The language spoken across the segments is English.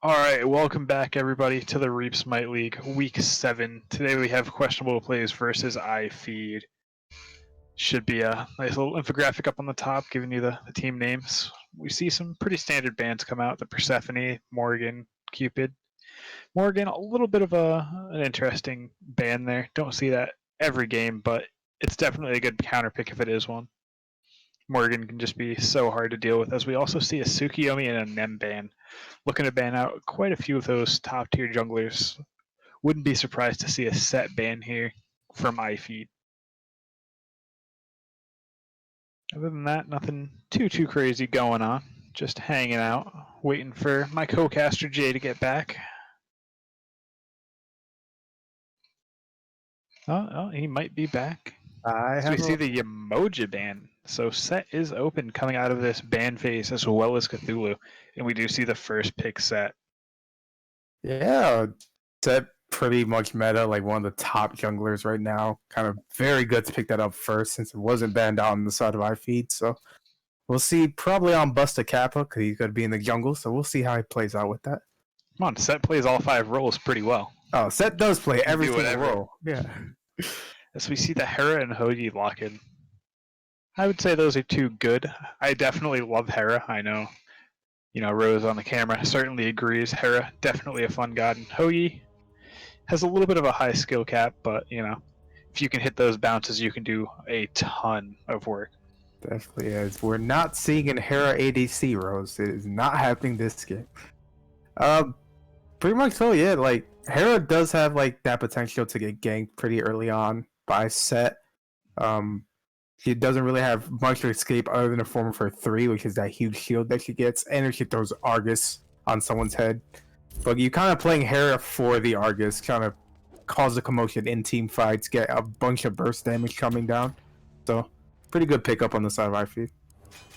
All right, welcome back everybody to the Reap Smite League, Week 7. Today we have questionable plays versus iFeed. Should be a nice little infographic up on the top giving you the team names. We see some pretty standard bands come out, the Persephone, Morgan, Cupid. Morgan, a little bit of an interesting band there. Don't see that every game, but it's definitely a good counter pick if it is one. Morgan can just be so hard to deal with, as we also see a Tsukiyomi and a Nem ban. Looking to ban out quite a few of those top tier junglers. Wouldn't be surprised to see a set ban here from iFeed. Other than that, nothing too crazy going on. Just hanging out, waiting for my co-caster Jay to get back. Oh, he might be back. So we see the emoji ban. So set is open coming out of this ban phase as well as Cthulhu. And we do see the first pick set. Yeah, set pretty much meta, like one of the top junglers right now. Kind of very good to pick that up first since it wasn't banned out on the side of iFeed. So we'll see probably on Busta Kappa because he's going to be in the jungle. So we'll see how he plays out with that. Come on, set plays all 5 roles pretty well. Oh, set does play every single role. Yeah. As we see the Hera and Hoagie lock in. I would say those are two good. I definitely love Hera. I know, Rose on the camera certainly agrees. Hera, definitely a fun god. And Hoagie has a little bit of a high skill cap, but, if you can hit those bounces, you can do a ton of work. Definitely is. We're not seeing an Hera ADC, Rose. It is not happening this game. Pretty much so, yeah. Like, Hera does have, like, that potential to get ganked pretty early on by set. She doesn't really have much to escape other than a form of her 3, which is that huge shield that she gets, and if she throws Argus on someone's head. But you kind of playing Hera for the Argus, kind of cause a commotion in team fights, get a bunch of burst damage coming down. So, pretty good pickup on the side of iFeed.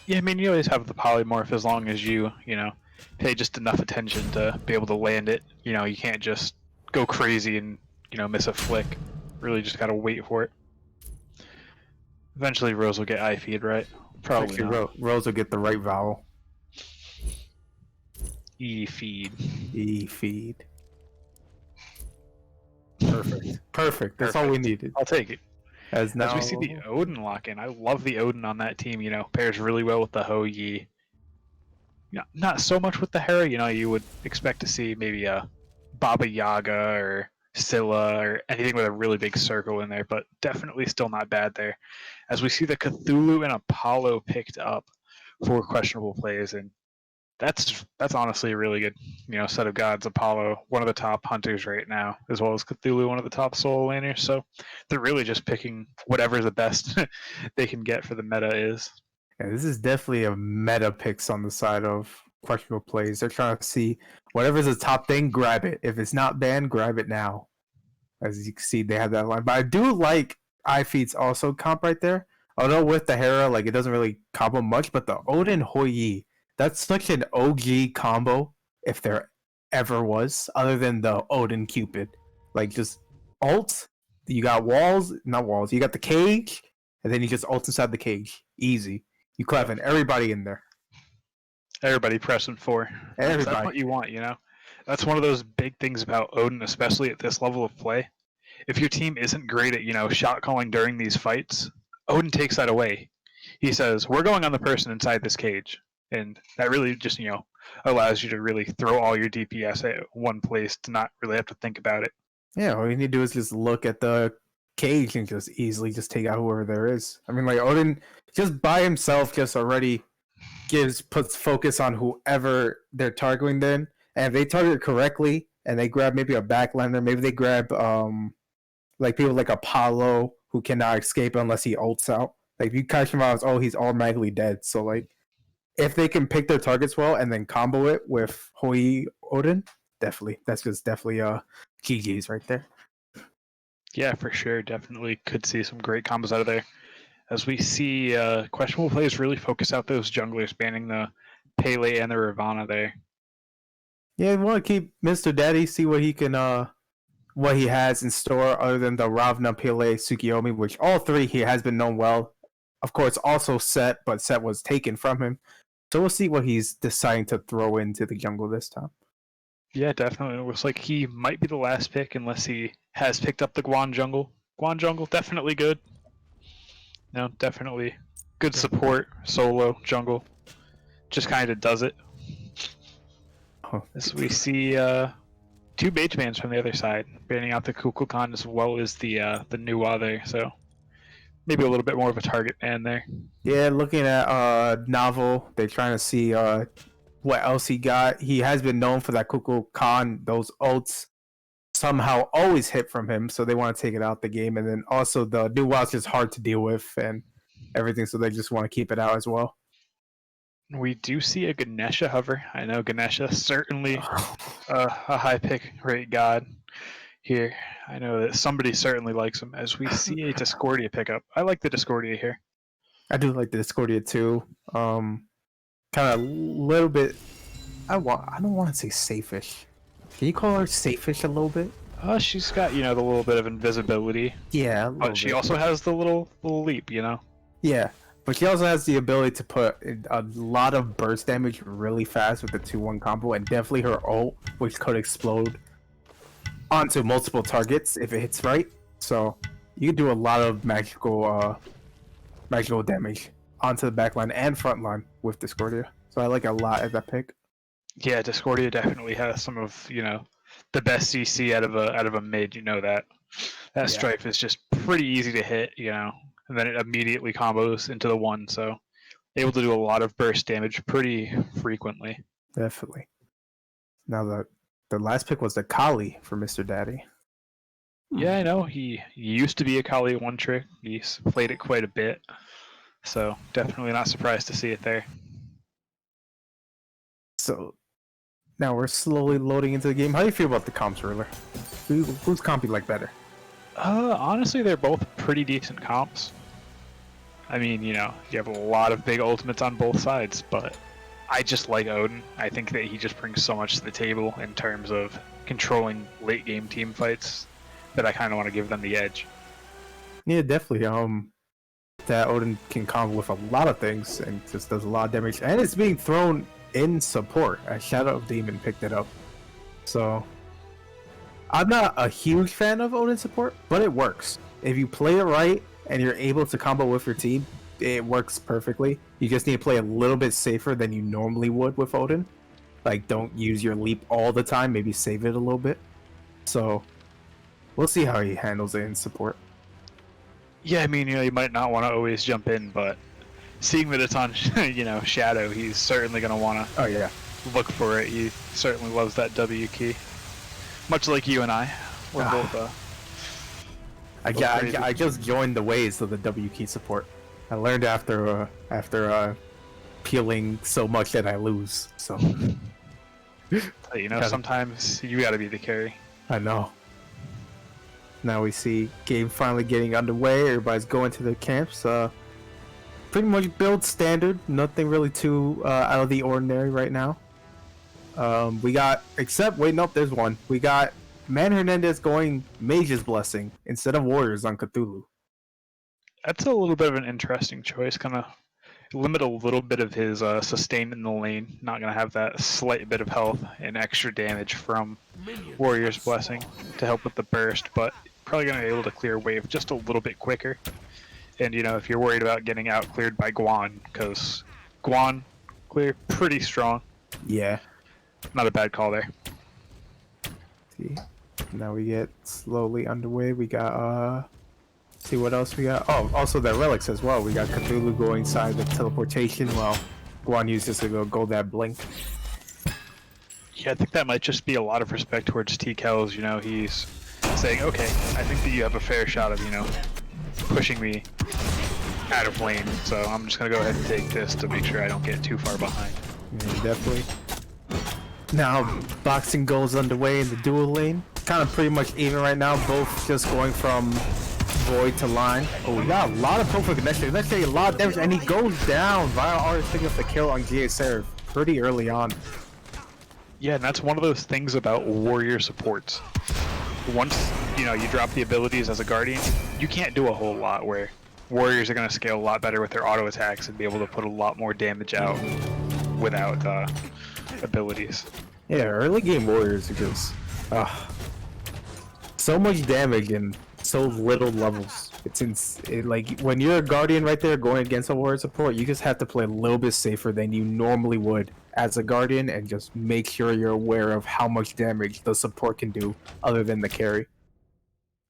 Yeah, I mean, you always have the polymorph as long as you pay just enough attention to be able to land it. You can't just go crazy and, miss a flick. Really just gotta wait for it. Eventually Rose will get iFeed, right? Probably Actually, not. Rose will get the right vowel. E-feed. E-feed. Perfect. That's all we needed. I'll take it. As we see the Odin lock in. I love the Odin on that team, pairs really well with the Hoagie. Not so much with the Hera, you would expect to see maybe a Baba Yaga or Scylla or anything with a really big circle in there, but definitely still not bad there. As we see the Cthulhu and Apollo picked up for questionable plays, and that's honestly a really good, set of gods. Apollo, one of the top hunters right now, as well as Cthulhu, one of the top solo laners. So they're really just picking whatever the best they can get for the meta is. Yeah, this is definitely a meta picks on the side of questionable plays. They're trying to see whatever's the top thing, grab it. If it's not banned, grab it now. As you can see, they have that line. But I do like iFeed's also comp right there. Although with the Hera, like it doesn't really combo much, but the Odin Hoi, that's such an OG combo if there ever was, other than the Odin Cupid. Like just ult, you got not walls, you got the cage, and then you just ult inside the cage. Easy. You clapping everybody in there. Everybody pressing for. Everybody. That's what you want, That's one of those big things about Odin, especially at this level of play. If your team isn't great at, shot calling during these fights, Odin takes that away. He says, we're going on the person inside this cage. And that really just, allows you to really throw all your DPS at one place to not really have to think about it. Yeah, all you need to do is just look at the cage and just easily just take out whoever there is. I mean, like Odin just by himself just already puts focus on whoever they're targeting then. And if they target correctly and they grab maybe a backlander, maybe they grab like people like Apollo who cannot escape unless he ults out. Like if you catch him out, he's automatically dead. So like if they can pick their targets well and then combo it with Hoi Odin, definitely. That's just definitely GG's right there. Yeah, for sure. Definitely could see some great combos out of there. As we see questionable plays really focus out those junglers, banning the Pele and the Ravana there. Yeah, we want to keep Mr. Daddy, see what he can what he has in store other than the Ravana, Pele, Tsukiyomi, which all three he has been known well. Of course, also Set, but Set was taken from him. So we'll see what he's deciding to throw into the jungle this time. Yeah, definitely. It looks like he might be the last pick unless he has picked up the Guan Jungle. Guan Jungle, definitely good. No, definitely good support, solo, jungle. Just kind of does it. Oh, As we see two mage bans from the other side, banning out the Kukulkan as well as the Nuwa there, so maybe a little bit more of a target ban there. yeah, looking at Novel, they're trying to see what else he got. He has been known for that Kukulkan. Khan. Those ults somehow always hit from him, so they want to take it out the game. And then also the new Wild's just hard to deal with and everything, so they just want to keep it out as well. We do see a Ganesha hover. I know Ganesha certainly a high pick rate god here. I know that somebody certainly likes him. As we see a Discordia pickup. I like the Discordia here. I do like the Discordia too. Kind of a little bit. I don't want to say safe-ish. Can you call her safe-ish a little bit? She's got, the little bit of invisibility. Yeah, But she also has the little leap, Yeah, but she also has the ability to put a lot of burst damage really fast with the 2-1 combo, and definitely her ult, which could explode onto multiple targets if it hits right. So you can do a lot of magical damage onto the backline and front line with Discordia. So I like a lot of that pick. Yeah, Discordia definitely has some of, the best CC out of a mid, that. That Strife is just pretty easy to hit, and then it immediately combos into the one, so able to do a lot of burst damage pretty frequently. Definitely. Now the last pick was the Kali for Mr. Daddy. Yeah, I know. He used to be a Kali one trick. He's played it quite a bit. So definitely not surprised to see it there. So now we're slowly loading into the game. How do you feel about the comps, Ruler? Who's comp you like better? Honestly, they're both pretty decent comps. I mean, you have a lot of big ultimates on both sides, but I just like Odin. I think that he just brings so much to the table in terms of controlling late game team fights that I kind of want to give them the edge. Yeah, definitely. That Odin can combo with a lot of things and just does a lot of damage, and it's being thrown in support as Shadow of Demon picked it up. So I'm not a huge fan of Odin support, but it works. If you play it right and you're able to combo with your team, it works perfectly. You just need to play a little bit safer than you normally would with Odin. Like, don't use your leap all the time, maybe save it a little bit. So we'll see how he handles it in support. Yeah, I mean, you might not want to always jump in, but seeing that it's on, Shadow, he's certainly going to want to look for it. He certainly loves that W key. Much like you and I. We're both, I just joined the ways of the W key support. I learned after peeling so much that I lose. So sometimes you got to be the carry. I know. Now we see game finally getting underway. Everybody's going to their camps. Pretty much build standard. Nothing really too out of the ordinary right now. We got, there's one. We got Man Hernandez going Mage's Blessing instead of Warriors on Cthulhu. That's a little bit of an interesting choice. Kind of limit a little bit of his sustain in the lane. Not going to have that slight bit of health and extra damage from Warrior's Blessing to help with the burst, but probably going to be able to clear wave just a little bit quicker. And, if you're worried about getting out cleared by Guan, because Guan clear pretty strong. Yeah. Not a bad call there. See, now we get slowly underway. We got see what else we got. Oh, also the relics as well. We got Cthulhu going inside the teleportation while Guan uses to go that blink. Yeah, I think that might just be a lot of respect towards T-Kells. He's saying, okay, I think that you have a fair shot of pushing me out of lane, so I'm just gonna go ahead and take this to make sure I don't get too far behind. Yeah, definitely. Now, boxing goes underway in the dual lane. Kind of pretty much even right now, both just going from void to line. Oh, we got a lot of profile connection. Let's say a lot of damage, and he goes down. Vile Artist picking up the kill on GA Seraph pretty early on. Yeah, and that's one of those things about warrior supports. Once, you drop the abilities as a guardian, you can't do a whole lot, where warriors are going to scale a lot better with their auto attacks and be able to put a lot more damage out without abilities. Yeah, early game warriors are just so much damage and so little levels. Like when you're a guardian right there going against a warrior support, you just have to play a little bit safer than you normally would as a guardian, and just make sure you're aware of how much damage the support can do other than the carry.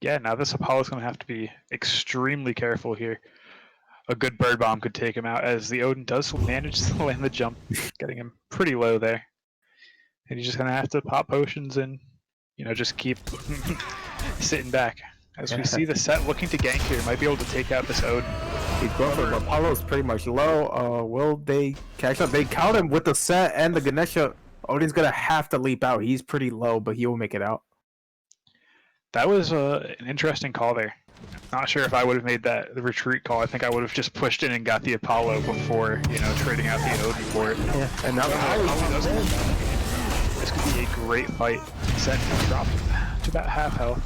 Yeah, now this Apollo's going to have to be extremely careful here. A good bird bomb could take him out, as the Odin does manage to land the jump, getting him pretty low there. And he's just going to have to pop potions and, just keep sitting back. As we see the set looking to gank here, might be able to take out this Odin. He's going for Apollo's pretty much low. Will they catch up? They count him with the set and the Ganesha. Odin's going to have to leap out. He's pretty low, but he will make it out. That was an interesting call there. Not sure if I would have made that retreat call. I think I would have just pushed in and got the Apollo before, trading out the Odin for it. Yeah, and now this could be a great fight. Set dropped to about half health.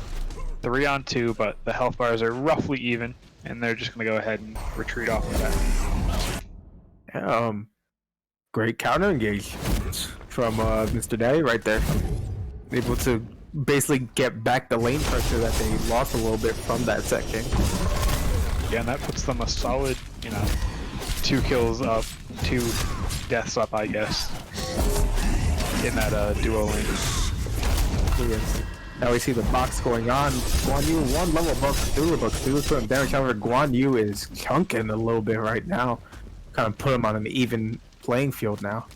3-on-2, but the health bars are roughly even, and they're just going to go ahead and retreat off of that. Yeah, great counter engage from Mr. Daddy right there. Able to basically get back the lane pressure that they lost a little bit from that section. Yeah, and that puts them a solid, 2 kills up, 2 deaths up, I guess, in that duo lane. Yes. Now we see the box going on. Guan Yu 1 level above Cthulhu, but Cthulhu's putting damage. However, Guan Yu is chunking a little bit right now. Kind of put him on an even playing field now.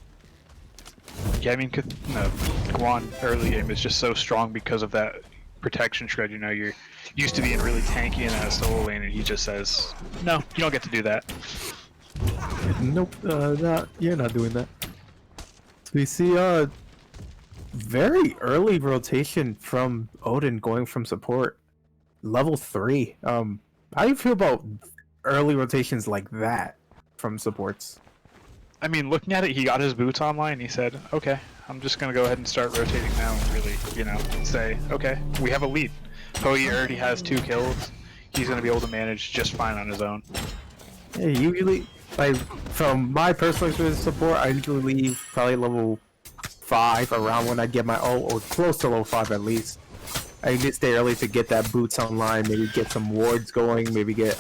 Yeah, I mean, Guan early game is just so strong because of that protection shred. You're used to being really tanky in that solo lane, and he just says, "No, you don't get to do that." Nope, you're not doing that. So we see very early rotation from Odin going from support. Level 3. How do you feel about early rotations like that from supports? I mean, looking at it, he got his boots online. He said, "Okay, I'm just gonna go ahead and start rotating now." And really, say, "Okay, we have a lead." Hoyi already has 2 kills. He's gonna be able to manage just fine on his own. Yeah, usually, like from my personal experience with support, I usually leave probably level 5 around when I get my ult, or close to level 5 at least. I need to stay early to get that boots online, maybe get some wards going, maybe get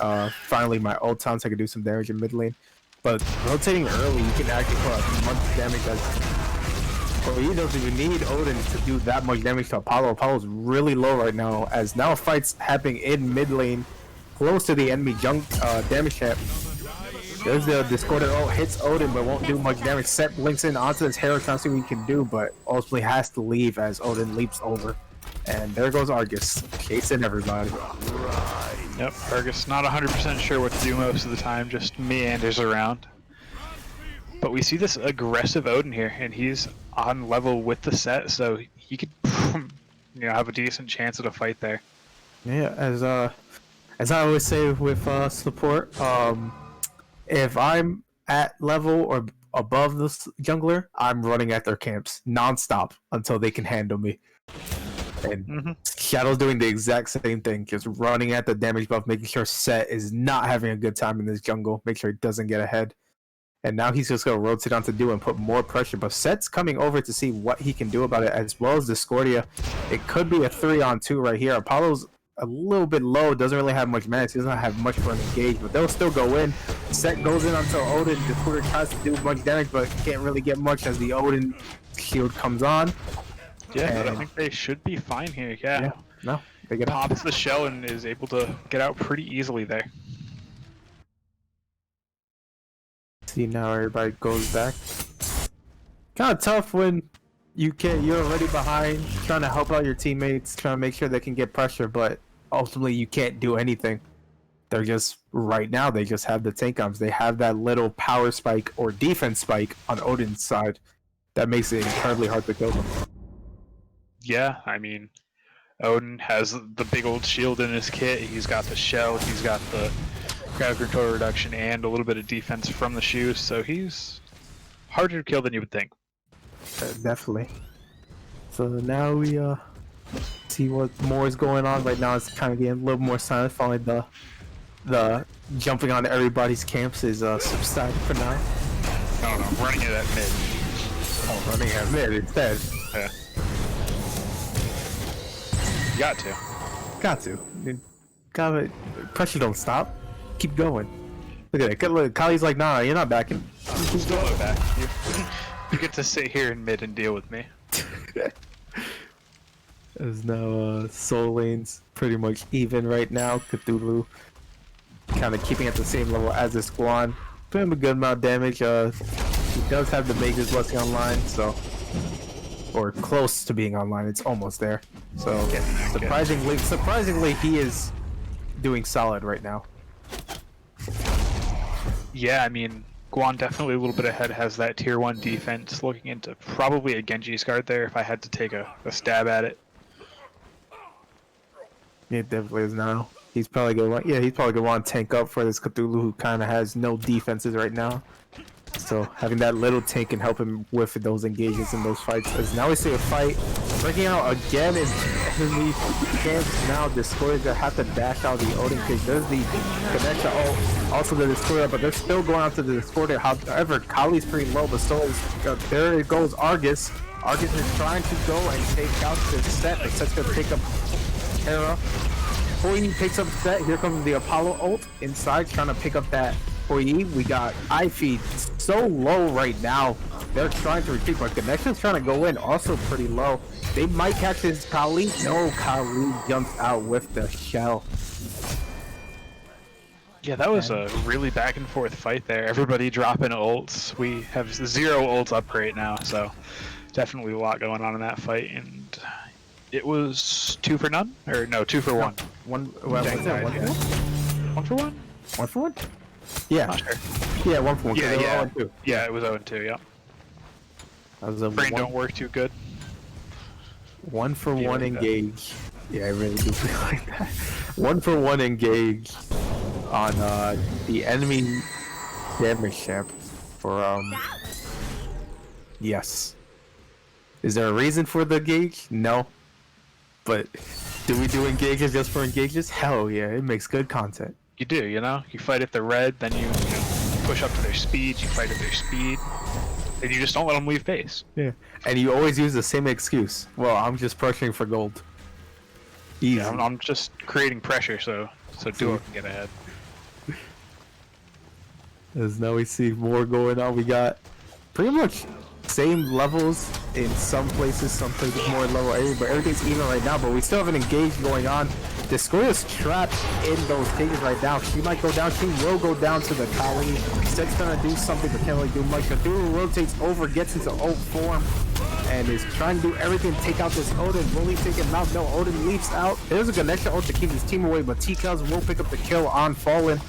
finally my ult on so I can do some damage in mid lane. But rotating early, you can actually put as much damage as... Well, you don't even need Odin to do that much damage to Apollo. Apollo's really low right now, as now fight's happening in mid lane, close to the enemy damage cap. There's the Discorded ult, hits Odin, but won't do much damage. Set blinks in onto this Herald, trying to see what he can do, but ultimately has to leave as Odin leaps over. And there goes Argus, chasing everybody. Yep, Argus not 100% sure what to do most of the time, just meanders around. But we see this aggressive Odin here, and he's on level with the set, so he could, have a decent chance at a fight there. Yeah, as I always say with support, if I'm at level or above the jungler, I'm running at their camps non-stop until they can handle me. And Shadow's doing the exact same thing, just running at the damage buff, making sure Set is not having a good time in this jungle, make sure he doesn't get ahead. And now he's just going to rotate onto Do and put more pressure, but Set's coming over to see what he can do about it, as well as Discordia. It could be a 3-on-2 right here. Apollo's a little bit low, doesn't really have much mana, so he doesn't have much for an engage, but they'll still go in. Set goes in until Odin. Discordia tries to do much damage, but can't really get much as the Odin shield comes on. Yeah, and I think they should be fine here. Yeah. No, they get pops the shell and is able to get out pretty easily there. See, now everybody goes back. Kind of tough when you're already behind, trying to help out your teammates, trying to make sure they can get pressure, but ultimately you can't do anything. They're just, right now, they just have the tank arms. They have that little power spike or defense spike on Odin's side that makes it incredibly hard to kill them. Yeah, I mean, Odin has the big old shield in his kit. He's got the shell, he's got the crowd control reduction, and a little bit of defense from the shoes, so he's harder to kill than you would think. Definitely. So now we see what more is going on. Right now it's kind of getting a little more silent. Finally the jumping on everybody's camps is subsiding for now. No, running it at mid. Oh, running at mid instead. You got to. Got to. Got pressure don't stop. Keep going. Look at that. Look, Kali's like, nah, you're not backing. I'm still not back. You get to sit here in mid and deal with me. There's no soul lanes pretty much even right now. Cthulhu kind of keeping at the same level as the Squan. Doing a good amount of damage. He does have the Mage's Blessing online, so or close to being online. It's almost there. So surprisingly, he is doing solid right now. Yeah, I mean, Guan definitely a little bit ahead, has that tier 1 defense, looking into probably a Genji's guard there if I had to take a stab at it. Yeah, it definitely is now. He's probably gonna want to tank up for this Cthulhu who kind of has no defenses right now. So having that little tank can help him with those engagements in those fights. As now we see a fight breaking out again in enemy camps. Now Destroyer's gonna have to dash out the Odin kick. There's the Ganesha ult, also the Destroyer, but they're still going after the Destroyer. However, Kali's pretty low, but so is, there it goes Argus. Argus is trying to go and take out the set. The set's gonna pick up Hera. Hoi picks up set. Here comes the Apollo ult inside, trying to pick up that Hoi. We got iFeed so low right now. They're trying to retreat, but Ganesha's trying to go in, also pretty low. They might catch his Kali. No, Kali jumps out with the shell. Yeah, that was a really back and forth fight there. Everybody dropping ults. We have 0 ults up right now, so definitely a lot going on in that fight. And it was 2 for none? Or no, 2 for 1. One for one? 1 for 1? 1 for 1? Yeah. Not sure. Yeah, 1 for 1. Yeah, it was 0-2, yeah. That was a brain don't work too good. 1 for 1 engage. Yeah, I really do feel like that. 1 for 1 engage on the enemy damage ship for yes. Is there a reason for the engage? No. But do we do engages just for engages? Hell yeah, it makes good content. You do, you know? You fight at the red, then you push up to their speed, you fight at their speed, and you just don't let them leave base. Yeah. And you always use the same excuse. Well, I'm just pressuring for gold. Easy. Yeah, I'm just creating pressure so Duo can get ahead. As now we see more going on. We got pretty much same levels in some places more level 8, but everything's even right now. But we still have an engage going on. Destroyer's trapped in those cages right now. She might go down. She will go down to the Kali. Set's gonna do something, but can't really do much. Cthulhu rotates over, gets into ult form, and is trying to do everything to take out this Odin. Will he take him out? No, Odin leaps out. There's a Ganesha ult to keep his team away, but TKs will pick up the kill on Fallen.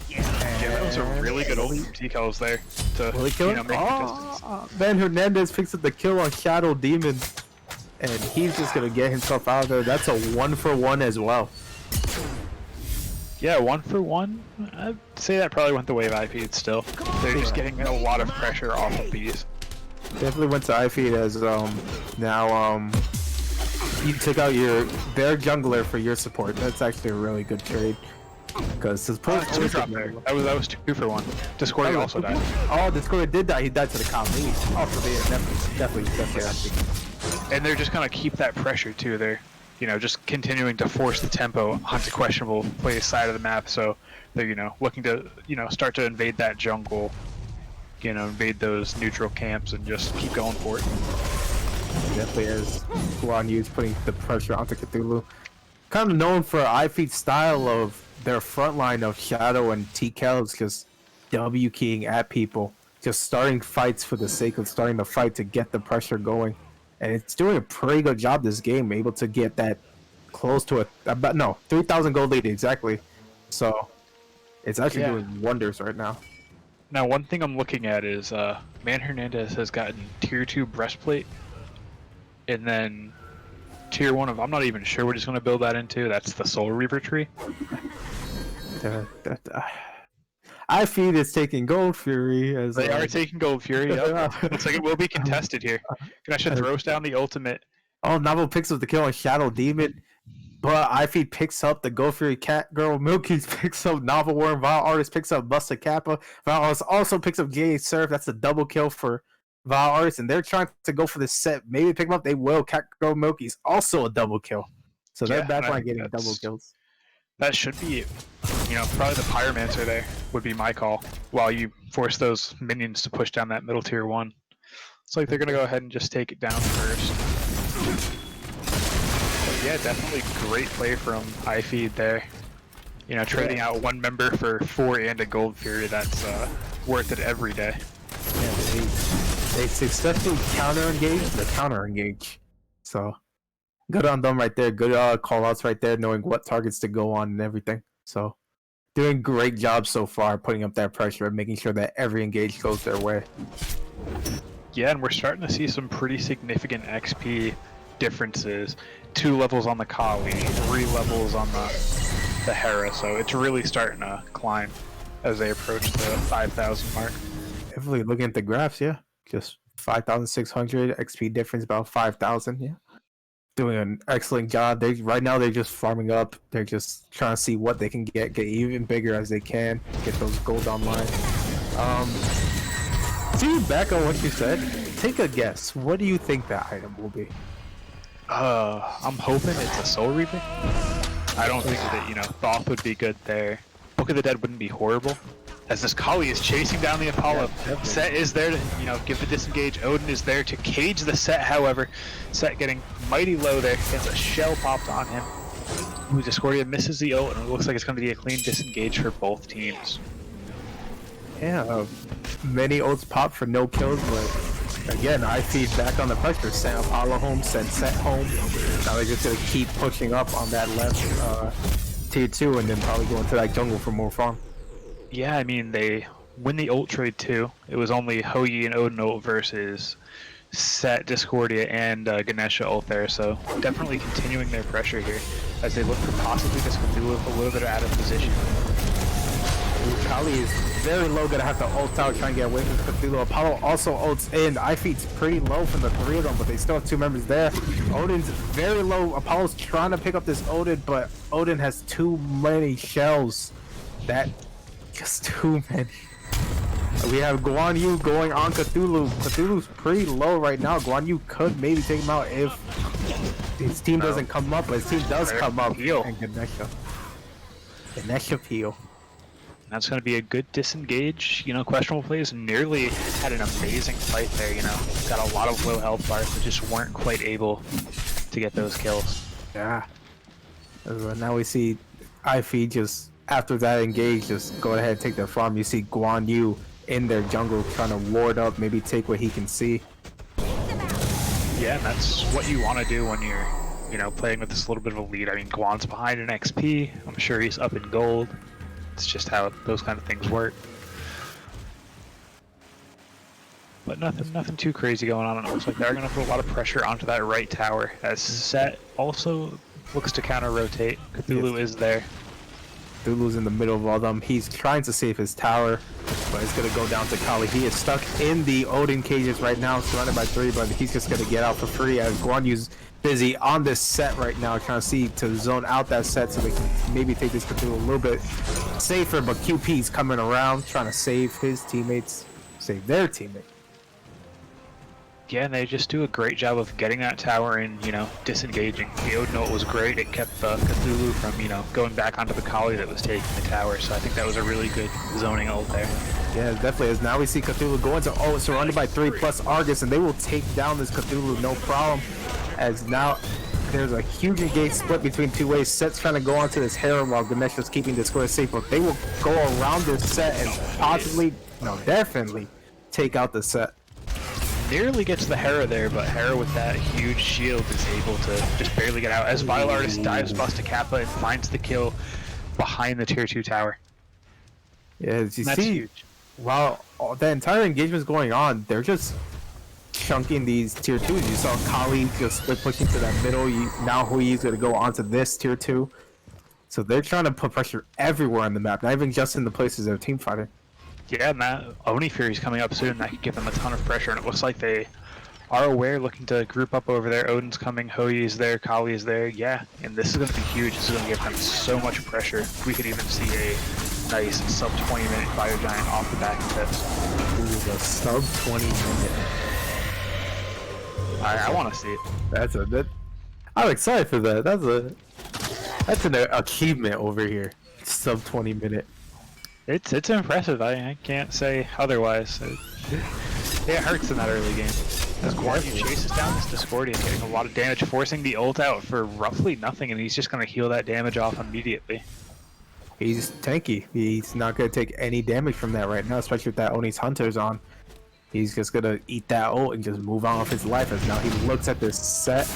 Yeah, that was a really good ult from TKs there. Will he kill him? Then Hernandez picks up the kill on Shadow Demon. And he's just gonna get himself out of there. That's a 1 for 1 as well. Yeah, 1 for 1. I'd say that probably went the way of iFeed still. They're just getting a lot of pressure off of these. Definitely went to iFeed as now you took out their jungler for your support. That's actually a really good trade. Because support drop there. That was 2 for 1. Discord also died. Oh, Discord did die. He died to the Kali. Also, definitely. And they're just gonna keep that pressure too. They're, just continuing to force the tempo onto questionable play side of the map. So they're, looking to, start to invade that jungle, invade those neutral camps and just keep going for it. Definitely is. Guan Yu's putting the pressure onto Cthulhu. Kind of known for iFeed's style of their front line of Shadow and TKs just W keying at people, just starting fights for the sake of starting the fight to get the pressure going. And it's doing a pretty good job this game, able to get that close to 3,000 gold lead exactly. So it's actually doing wonders right now. Now, one thing I'm looking at is Man Hernandez has gotten tier 2 breastplate, and then tier 1 of, I'm not even sure what he's going to build that into. That's the Soul Reaver tree. iFeed is taking Gold Fury as they are taking Gold Fury. Yep. Looks like it will be contested here. Ganesha throws down the ultimate. Oh, Novel picks up the kill on Shadow Demon, but iFeed picks up the Gold Fury Cat Girl. Milky's picks up Novel Worm. Vile Artist picks up Busta Kappa. Vile Artist also picks up J Surf. That's a double kill for Vile Artist, and they're trying to go for this set. Maybe pick him up. They will. Cat Girl Milky's also a double kill. So Yeah, they're back and I on think getting double kills. that should be, probably the Pyromancer there would be my call, while you force those minions to push down that middle tier 1. It's like they're going to go ahead and just take it down first. But yeah, definitely great play from iFeed there. Trading out 1 member for 4 and a Gold Fury, that's worth it every day. Yeah, they successfully counter-engage the counter-engage. So, good on them right there. Good call-outs right there, knowing what targets to go on and everything. So, doing great job so far, putting up that pressure and making sure that every engage goes their way. Yeah, and we're starting to see some pretty significant XP differences. 2 levels on the Kali, 3 levels on the Hera, so it's really starting to climb as they approach the 5,000 mark. Definitely looking at the graphs, yeah. Just 5,600 XP difference, about 5,000, yeah. Doing an excellent job. Right now they're just farming up. They're just trying to see what they can get even bigger as they can. Get those gold online. To back on what you said, take a guess. What do you think that item will be? I'm hoping it's a Soul Reaper. I don't think that, Thoth would be good there. Book of the Dead wouldn't be horrible. As this Kali is chasing down the Apollo. Yeah, Set is there to, give the disengage. Odin is there to cage the Set, however. Set getting mighty low there. Gets a shell popped on him. Ooh, Discordia misses the ult, and it looks like it's going to be a clean disengage for both teams. Yeah, many ults pop for no kills, but again, iFeed back on the pressure. Sent Apollo home, sent Set home. Now they're just going to keep pushing up on that left tier 2 and then probably go into that jungle for more farm. Yeah, I mean, they win the ult trade too. It was only Hou-Yi and Odin ult versus Set, Discordia, and Ganesha ult there, so definitely continuing their pressure here as they look for possibly this Cthulhu a little bit out of position. Kali is very low, gonna have to ult out, try and get away from Cthulhu. Apollo also ults in. iFeed's pretty low from the 3 of them, but they still have 2 members there. Odin's very low. Apollo's trying to pick up this Odin, but Odin has too many shells. Just too many. We have Guan Yu going on Cthulhu. Cthulhu's pretty low right now. Guan Yu could maybe take him out if his team doesn't come up, but his team does come up. And Ganesha peel. That's going to be a good disengage. Questionable plays nearly had an amazing fight there. Got a lot of low health bars, but just weren't quite able to get those kills. Yeah. Now we see iFeed just, after that engage, just go ahead and take their farm. You see Guan Yu in their jungle trying to ward up, maybe take what he can see. Yeah, and that's what you want to do when you're, playing with this little bit of a lead. I mean, Guan's behind in XP. I'm sure he's up in gold. It's just how those kind of things work. But nothing too crazy going on. It looks like they're going to put a lot of pressure onto that right tower. As Set also looks to counter-rotate. Cthulhu is there. Cthulhu's in the middle of all them. He's trying to save his tower, but it's going to go down to Kali. He is stuck in the Odin cages right now, surrounded by 3, but he's just going to get out for free as Guan Yu's busy on this Set right now, trying to see to zone out that Set so they can maybe take this Cthulhu a little bit safer, but QP's coming around, trying to save his teammates, save their teammate. Yeah, and they just do a great job of getting that tower and, disengaging. The Odin ult was great. It kept Cthulhu from, going back onto the Kali that was taking the tower. So I think that was a really good zoning ult there. Yeah, it definitely is. Now we see Cthulhu going to ult, surrounded by 3 plus Argus, and they will take down this Cthulhu no problem. As now there's a huge engage split between 2 ways. Set's trying to go onto this Hera while Ganesha's keeping the square safe, but they will go around this Set and possibly, definitely take out the Set. Nearly gets the Hera there, but Hera with that huge shield is able to just barely get out as Vile Artist dives Busta Kappa and finds the kill behind the tier 2 tower. Yeah, as you That's see, huge. While the entire engagement is going on, they're just chunking these tier 2s. You saw Kali just split pushing to that middle. Now Hou-Yi's going to go onto this tier 2. So they're trying to put pressure everywhere on the map, not even just in the places they're team fighting. Yeah, and that Oni Fury's coming up soon. That could give them a ton of pressure, and it looks like they are aware, looking to group up over there. Odin's coming, Hou-Yi's there, Kali is there. Yeah, and this is going to be huge. This is going to give them so much pressure. We could even see a nice sub 20 minute Fire Giant off the back of this. Ooh, the sub 20 minute. I want to see it. That's a bit. I'm excited for that. That's an achievement over here. Sub 20 minute. It's impressive. I can't say otherwise. It hurts in that early game. As Guan Yu chases down this Discordian, getting a lot of damage, forcing the ult out for roughly nothing, and he's just going to heal that damage off immediately. He's tanky. He's not going to take any damage from that right now, especially if that Oni's Hunter's on. He's just going to eat that ult and just move on with his life, as now he looks at this set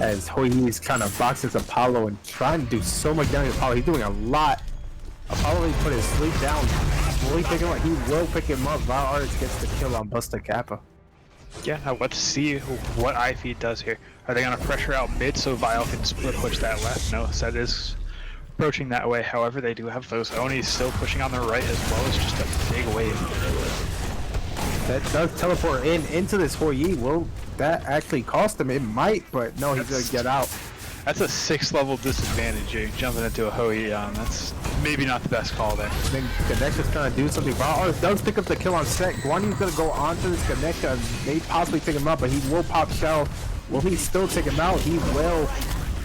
as Hoi-Yi's kind of boxes Apollo and trying to do so much damage to Apollo. He's doing a lot. Apollo put his sleep down. Will he pick him up? He will pick him up. Vile Arts gets the kill on Buster Kappa. Yeah, now let's see what iFeed does here. Are they going to pressure out mid so Vile can split push that left? No, Set is approaching that way. However, they do have those Onis still pushing on the right as well as just a big wave. That does teleport into this Hoi-Yi. Will that actually cost him? It might, but no, he's going to get out. That's a 6th level disadvantage, you're jumping into a Hoi-Yi on. That's maybe not the best call there. Then Ganesha's trying to do something. Vile does pick up the kill on Set. Guan Yu's going to go onto this Ganesha and may possibly pick him up, but he will pop shell. Will he still take him out? He will.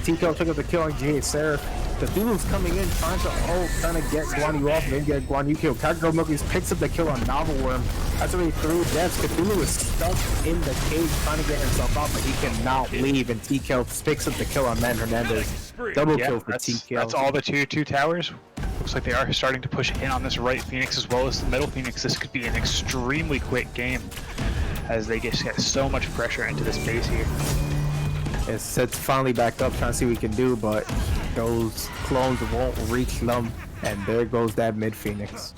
TK pick up the kill on G.A. Seraph. Cthulhu's coming in, trying to get Guan Yu off and then get Guan Yu killed. Kakarot Milky's picks up the kill on Novel Worm. That's when he threw deaths. Cthulhu is stuck in the cage trying to get himself out, but he cannot leave, and TK picks up the kill on Man Hernandez. Double kill for TK. That's all the two towers. Looks like they are starting to push in on this right Phoenix as well as the middle Phoenix. This could be an extremely quick game as they just get so much pressure into this base here. Set's finally back up, trying to see what he can do, but those clones won't reach them, and there goes that mid Phoenix.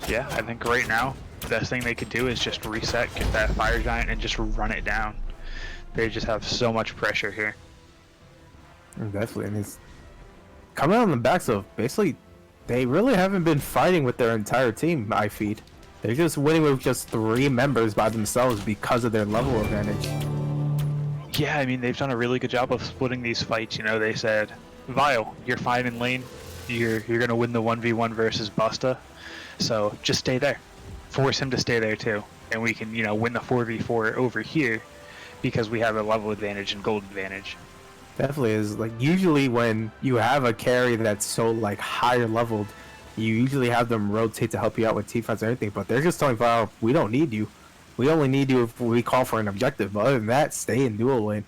Yeah, I think right now the best thing they could do is just reset, get that Fire Giant, and just run it down. They just have so much pressure here. Definitely, and it's coming on the backs of basically they really haven't been fighting with their entire team. iFeed, they're just winning with just 3 members by themselves because of their level advantage. Yeah, I mean, they've done a really good job of splitting these fights. You know, they said, Vile, you're fine in lane. You're going to win the 1v1 versus Busta. So just stay there. Force him to stay there, too. And we can, win the 4v4 over here because we have a level advantage and gold advantage. Definitely is. Like, usually when you have a carry that's so, like, higher leveled, you usually have them rotate to help you out with teamfights and everything. But they're just telling Vile, we don't need you. We only need you if we call for an objective, but other than that, stay in dual lane.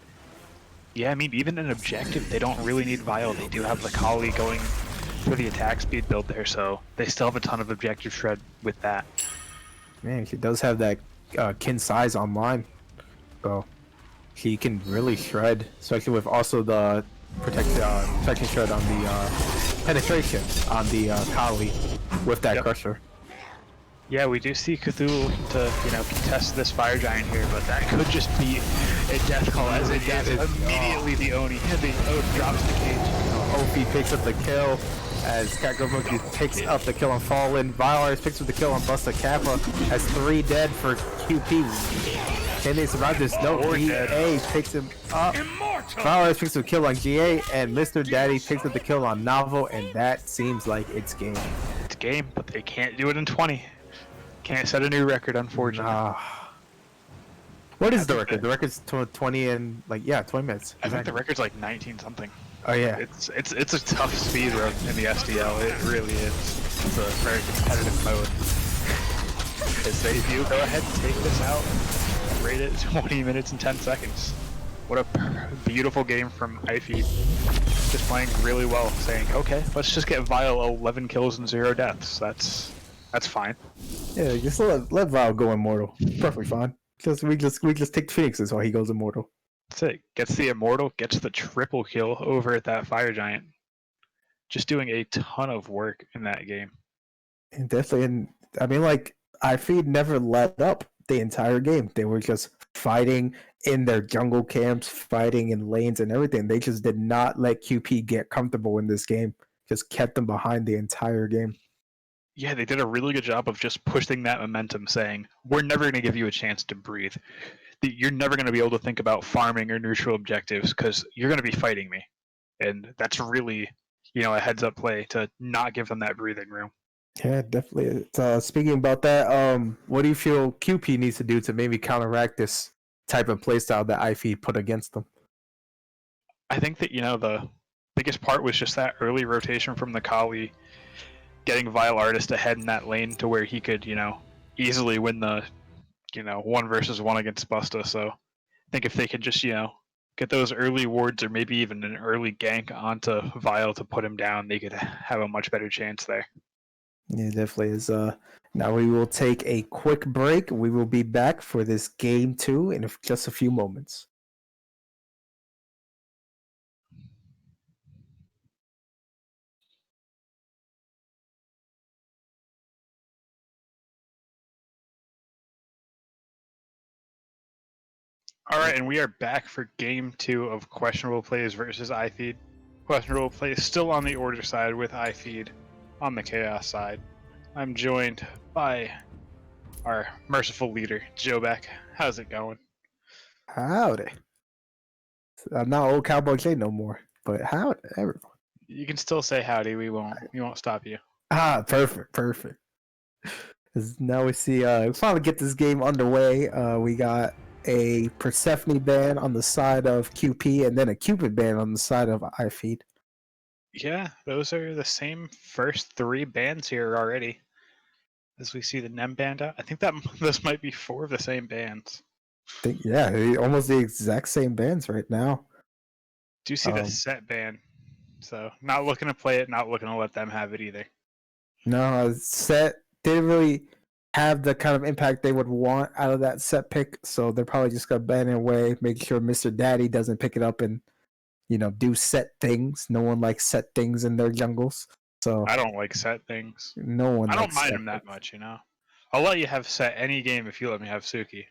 Yeah, I mean, even an objective, they don't really need Vile. They do have the Kali going for the attack speed build there, so they still have a ton of objective shred with that. Man, he does have that kin size online, so he can really shred, especially with also the protection shred on the penetration on the Kali with that crusher. Yeah, we do see Cthulhu to, contest this Fire Giant here, but that could just be a death call as it is immediately the Oni. The Oni drops the cage. Ophi picks up the kill as Kakarot Monkey picks up the kill on Fallen. Vile picks up the kill on Busta Kappa. Has 3 dead for QP. Can they survive this? No, GA picks him up. Vile picks up the kill on GA, and Mr. Daddy picks up the kill on Novel, and that seems like it's game. It's game, but they can't do it in 20. Can't set a new record, unfortunately. What is the record? The record's 20 and 20 minutes. I think the record's like 19 something. Oh yeah. It's a tough speed run in the SDL. It really is. It's a very competitive mode. As they do go ahead and take this out and rate it 20 minutes and 10 seconds. What a beautiful game from iFeed. Just playing really well, saying, okay, let's just get Vile 11 kills and 0 deaths. That's fine. Yeah, just let Vile go immortal. Perfectly fine. We just take Phoenixes while he goes immortal. That's it. Gets the immortal, gets the triple kill over at that Fire Giant. Just doing a ton of work in that game. And definitely, and I mean, iFeed never let up the entire game. They were just fighting in their jungle camps, fighting in lanes and everything. They just did not let QP get comfortable in this game. Just kept them behind the entire game. Yeah, they did a really good job of just pushing that momentum, saying, we're never going to give you a chance to breathe. You're never going to be able to think about farming or neutral objectives because you're going to be fighting me. And that's really, a heads-up play to not give them that breathing room. Yeah, definitely. Speaking about that, what do you feel QP needs to do to maybe counteract this type of playstyle that iFeed put against them? I think that the biggest part was just that early rotation from the Kali, getting Vile Artist ahead in that lane to where he could easily win the 1v1 against Busta. So I think if they could just get those early wards or maybe even an early gank onto Vile to put him down, they could have a much better chance there. Yeah, definitely is. Now we will take a quick break. We will be back for this game 2 in just a few moments. All right, and we are back for game 2 of Questionable Plays versus iFeed. Questionable Plays still on the order side with iFeed on the Chaos side. I'm joined by our merciful leader, Joe Beck. How's it going? Howdy. I'm not old Cowboy J no more, but howdy, everyone. You can still say howdy. We won't stop you. Perfect. Now we see, we finally get this game underway. We got a Persephone ban on the side of QP and then a Cupid ban on the side of iFeed. Yeah, those are the same first 3 bans here already. As we see the Nem band out, I think that this might be 4 of the same bands. Almost the exact same bands right now. Do you see the set ban? So not looking to play it, not looking to let them have it either. No, set didn't really have the kind of impact they would want out of that set pick, so they're probably just gonna ban it away, make sure Mr. Daddy doesn't pick it up and do set things. No one likes set things in their jungles. So I don't like set things. No one. I don't mind them that much, I'll let you have set any game if you let me have Suki.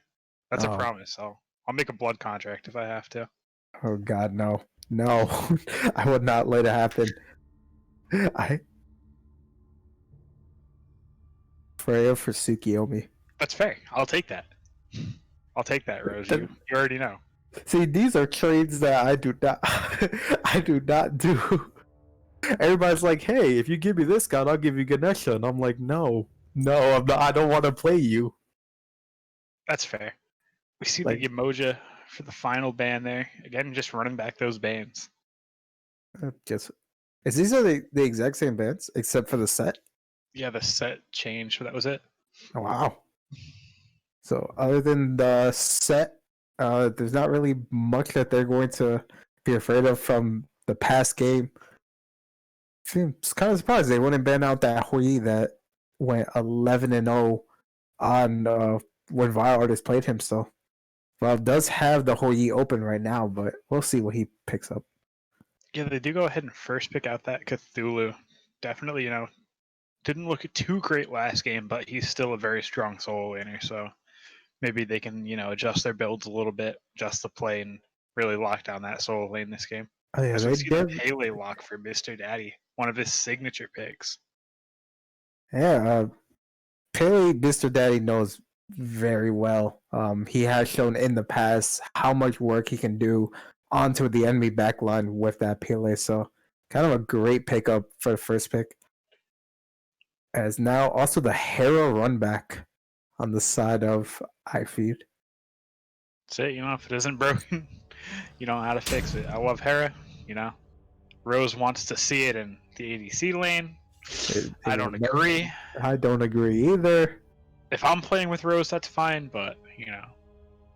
That's a promise. I'll make a blood contract if I have to. Oh God, no. I would not let it happen. Freya for Tsukiyomi. That's fair. I'll take that. Rose. You already know. See, these are trades that I do not I do not do. Everybody's like, hey, if you give me this god, I'll give you Ganesha. And I'm like, no, I'm not, I don't want to play you. That's fair. We see the Emoja for the final ban there. Again, just running back those bans. These are the exact same bans, except for the set? Yeah, the set changed, but that was it. Oh, wow. So other than the set, there's not really much that they're going to be afraid of from the past game. I'm kind of surprised they wouldn't ban out that Hui that went 11-0 on when Vile Artist played him. So Vile does have the Hui open right now, but we'll see what he picks up. Yeah, they do go ahead and first pick out that Cthulhu. Definitely, didn't look too great last game, but he's still a very strong solo laner. So maybe they can, adjust their builds a little bit, adjust the play, and really lock down that solo lane this game. Oh, yeah, they see the Pele lock for Mr. Daddy, one of his signature picks. Yeah, Pele, Mr. Daddy knows very well. He has shown in the past how much work he can do onto the enemy backline with that Pele. So kind of a great pickup for the first pick. As now also the Hera run back on the side of iFeed. That's it. If it isn't broken, you don't know how to fix it. I love Hera. Rose wants to see it in the ADC lane. I don't agree. I don't agree either. If I'm playing with Rose, that's fine, but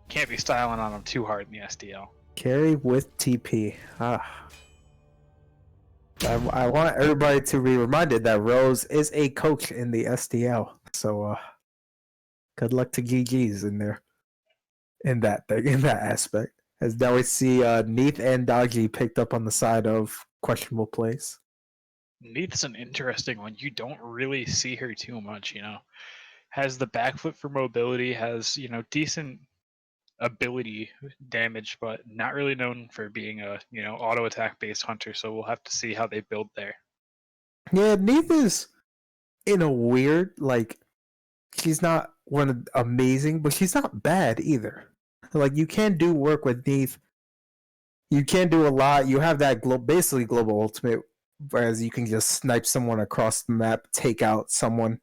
can't be styling on him too hard in the SDL. Carry with TP. I want everybody to be reminded that Rose is a coach in the SDL. So good luck to GG's in there. In that aspect. As now we see Neath and Dodgy picked up on the side of questionable plays. Neath's an interesting one. You don't really see her too much, Has the backflip for mobility, has, decent ability damage, but not really known for being a, auto attack based hunter. So we'll have to see how they build there. Yeah, Neath is in a weird, she's not amazing, but she's not bad either. You can do work with Neath. You can do a lot. You have that basically global ultimate, whereas you can just snipe someone across the map, take out someone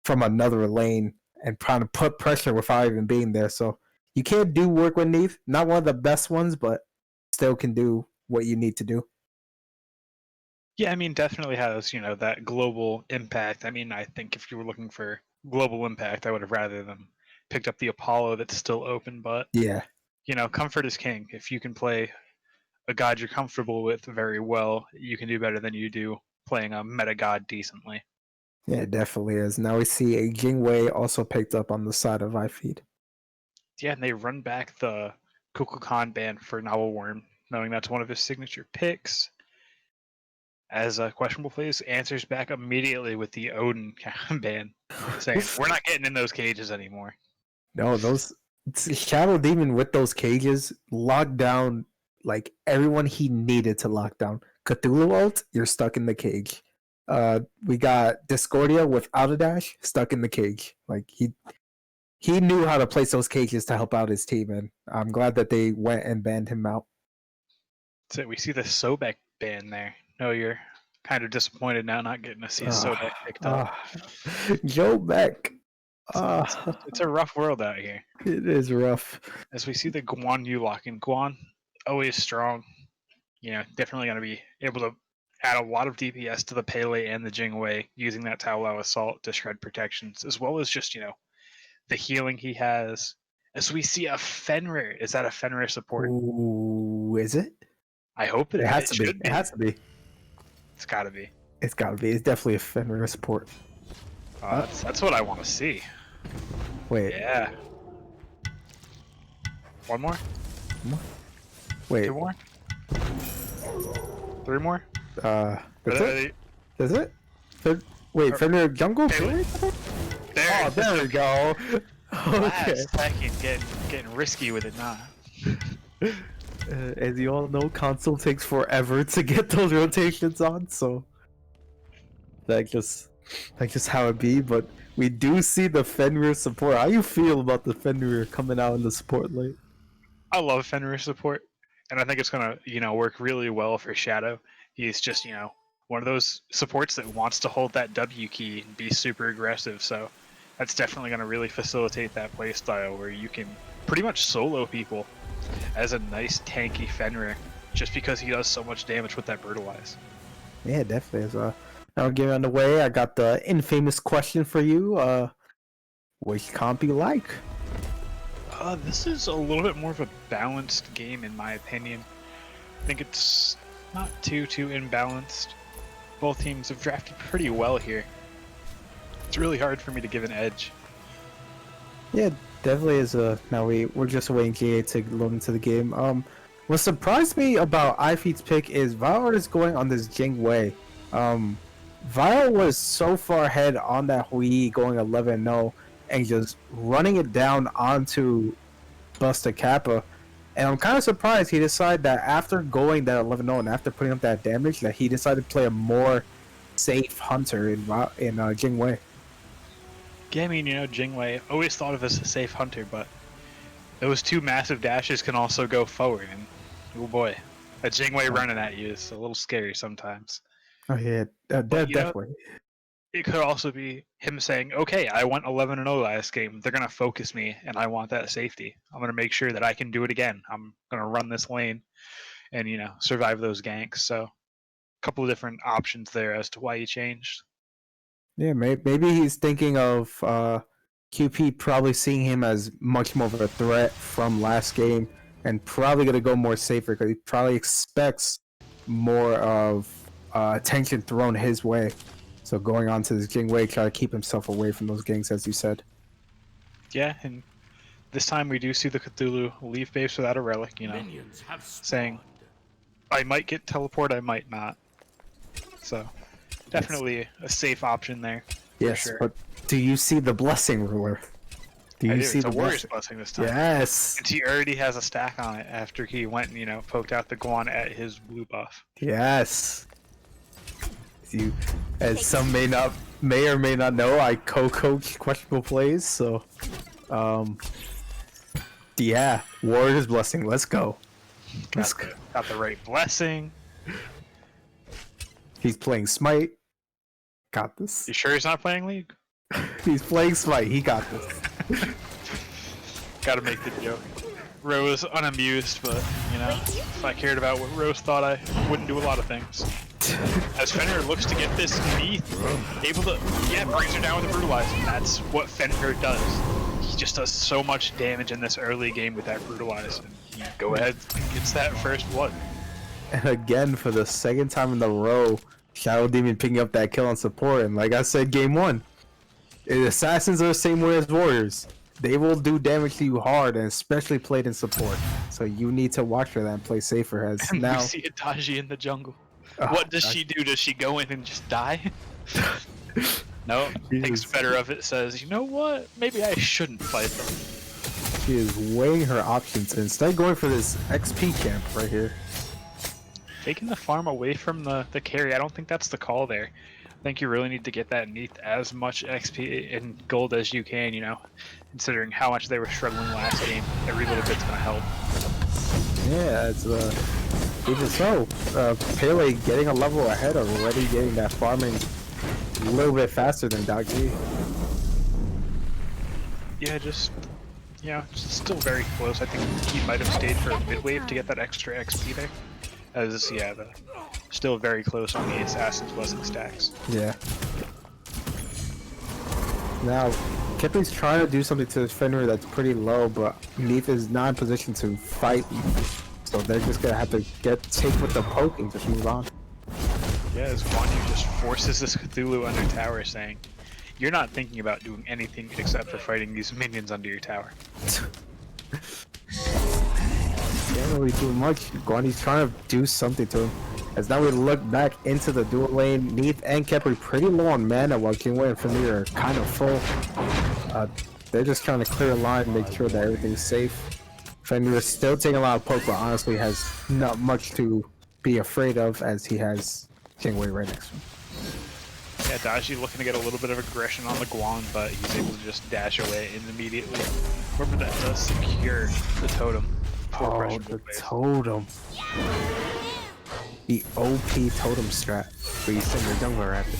from another lane, and try to put pressure without even being there. So you can do work with Neath. Not one of the best ones, but still can do what you need to do. Yeah, I mean, definitely has, that global impact. I mean, I think if you were looking for global impact, I would have rather them picked up the Apollo that's still open. But, Yeah, comfort is king. If you can play a god you're comfortable with very well, you can do better than you do playing a meta god decently. yeah, it definitely is. Now we see a Jingwei also picked up on the side of iFeed. Yeah, and they run back the Kukulkan ban for Novel Worm, knowing that's one of his signature picks. As Questionable Plays answers back immediately with the Odin ban, saying, we're not getting in those cages anymore. No, those Shadow Demon with those cages locked down like everyone he needed to lock down. Cthulhu ult, you're stuck in the cage. We got Discordia without a dash, stuck in the cage. Like he knew how to place those cages to help out his team, and I'm glad that they went and banned him out. So we see the Sobek ban there. No, you're kind of disappointed now not getting to see Sobek picked up. Joe Beck. It's a rough world out here. It is rough. As we see the Guan Yu lock in. Guan, always strong. Definitely going to be able to add a lot of DPS to the Pele and the Jingwei using that Taolao Assault to shred protections, as well as just, the healing he has. As we see a Fenrir. Is that a Fenrir support? Ooh, is it? I hope it has to be. It has to be. It's got to be. It's got to be. It's definitely a Fenrir support. That's what I want to see. Wait. Yeah. One more? Wait. 2 more? 3 more? That's it? That's it? Wait, Fenrir Jungle? There we go. Okay. Last second, getting risky with it, nah. As you all know, console takes forever to get those rotations on, so that's just how it be. But we do see the Fenrir support. How you feel about the Fenrir coming out in the support late? I love Fenrir support, and I think it's gonna, work really well for Shadow. He's just, one of those supports that wants to hold that W key and be super aggressive. So that's definitely gonna really facilitate that playstyle where you can pretty much solo people as a nice tanky Fenrir, just because he does so much damage with that brutalize. Yeah, definitely. As now getting on the way, I got the infamous question for you. Which comp you like? This is a little bit more of a balanced game in my opinion. I think it's not too imbalanced. Both teams have drafted pretty well here. It's really hard for me to give an edge. Yeah, definitely is. Now we're just waiting GA to load into the game. What surprised me about iFeed's pick is Vile is going on this Jingwei. Vile was so far ahead on that Hui going 11-0 and just running it down onto Busta Kappa. And I'm kind of surprised he decided that after going that 11-0 and after putting up that damage, that he decided to play a more safe hunter in Jingwei. Yeah, I mean, Jingwei always thought of as a safe hunter, but those 2 massive dashes can also go forward, and oh boy, a Jingwei running at you is a little scary sometimes. Oh yeah, definitely. It could also be him saying, okay, I went 11-0 last game. They're going to focus me, and I want that safety. I'm going to make sure that I can do it again. I'm going to run this lane and, survive those ganks. So a couple of different options there as to why he changed. Yeah, maybe he's thinking of QP probably seeing him as much more of a threat from last game and probably going to go more safer because he probably expects more of attention thrown his way. So going on to this Jingwei, try to keep himself away from those ganks, as you said. Yeah, and this time we do see the Cthulhu leave base without a relic, saying, I might get teleport, I might not. So definitely a safe option there. Yes, sure. But do you see the blessing ruler? Do you see the Warrior's blessing this time? Yes. And he already has a stack on it after he went and, poked out the Guan at his blue buff. Yes. As some may or may not know, I co-coach Questionable Plays, so yeah, Warrior's blessing, let's go. Got the right blessing. He's playing Smite. Got this. You sure he's not playing League? He's playing Smite, he got this. Gotta make the joke. Rose unamused, but you know, if I cared about what Rose thought, I wouldn't do a lot of things. As Fenrir looks to get this Neath, able to, brings her down with a brutalizer. That's what Fenrir does. He just does so much damage in this early game with that brutalizer. Go ahead and gets that first blood. And again, for the second time in a row, Shadow Demon picking up that kill on support. And like I said, game one, assassins are the same way as warriors. They will do damage to you hard, and especially played in support. So you need to watch for that and play safer. As and now we see Itachi in the jungle. What does she do? Does she go in and just die? No, thinks better of it. Says, you know what? Maybe I shouldn't fight them. She is weighing her options and instead going for this XP camp right here. Taking the farm away from the carry. I don't think that's the call there. I think you really need to get that Neath as much XP and gold as you can, you know, considering how much they were struggling last game. Every little bit's gonna help. Yeah, it's even so, Pele getting a level ahead already, getting that farming a little bit faster than Doggy. Yeah, just still very close. I think he might have stayed for a mid wave to get that extra XP there. As still very close on the assassins blessing stacks. Yeah. Now, Kipley's trying to do something to his Fenrir that's pretty low, but Neath is not in position to fight. So they're just gonna have to take with the poke and just move on. Yeah, as Guan Yu just forces this Cthulhu under tower, saying, "You're not thinking about doing anything except for fighting these minions under your tower." Can't really do much. Guan Yu's trying to do something to him. As now we look back into the dual lane, Neath and Kepri pretty low on mana, while Kingwei and Fenrir are kind of full. They're just trying to clear a line, make sure that everything's safe. Fenrir is still taking a lot of poke, but honestly has not much to be afraid of, as he has Kingwei right next to him. Yeah, Dashi looking to get a little bit of aggression on the Guan, but he's able to just dash away immediately. Remember, that does secure the totem. Oh, the totem. The OP totem strat where you send your jungler rapid.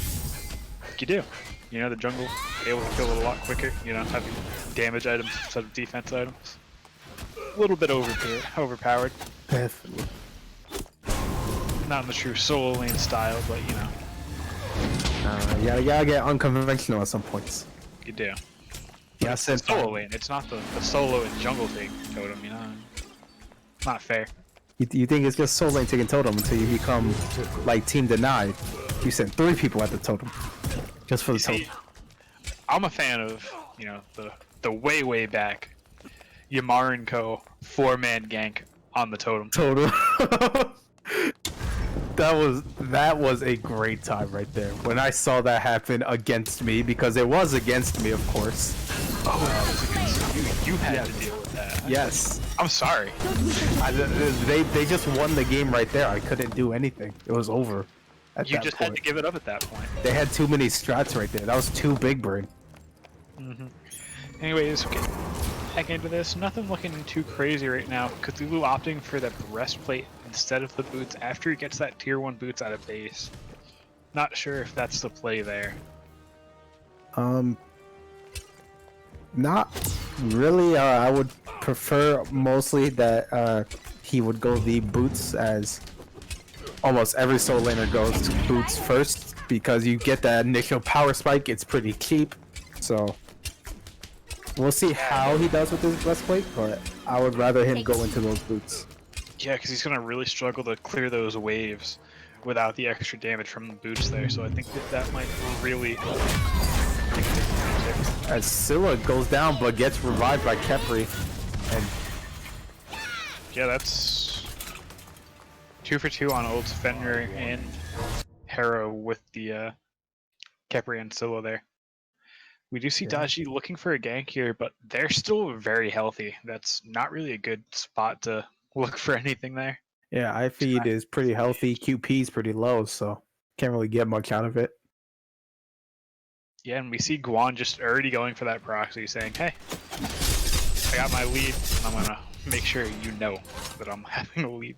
You do. You know, the jungle able to kill it a lot quicker, you know, having damage items instead of defense items. A little bit overpowered. Definitely. Not in the true solo lane style, but you know. You gotta get unconventional at some points. You do. Yeah, I said solo lane. It's not the solo and jungle thing totem, you know. Not fair. You think it's just solo lane taking totem until you become like team denied. You sent 3 people at the totem. Just for the totem. I'm a fan of, you know, the way back Yamar & Co. 4-man gank on the totem. Totem. That was a great time right there when I saw that happen against me, because it was against me, of course. Oh, it was against you. You had to deal with that. Yes. I'm sorry. They just won the game right there. I couldn't do anything. It was over. You just had to give it up at that point. They had too many strats right there. That was too big brain. Anyways, okay. Back into this. Nothing looking too crazy right now. Cthulhu opting for the breastplate instead of the boots after he gets that tier 1 boots out of base. Not sure if that's the play there. Not really. I would prefer mostly that he would go the boots, as almost every solo laner goes boots first, because you get that initial power spike. It's pretty cheap, so we'll see how he does with his breastplate, but I would rather him go into those boots. Yeah, because he's going to really struggle to clear those waves without the extra damage from the boots there, so I think that might really... As Scylla goes down but gets revived by Kepri, and yeah, that's 2 for 2 on old Fenrir and Hera with the Kepri and Scylla there. We do see Dashi looking for a gank here, but they're still very healthy. That's not really a good spot to look for anything there. Yeah, iFeed is pretty healthy. QP is pretty low, so can't really get much out of it. Yeah, and we see Guan just already going for that proxy, saying, hey, I got my lead, and I'm going to make sure you know that I'm having a lead.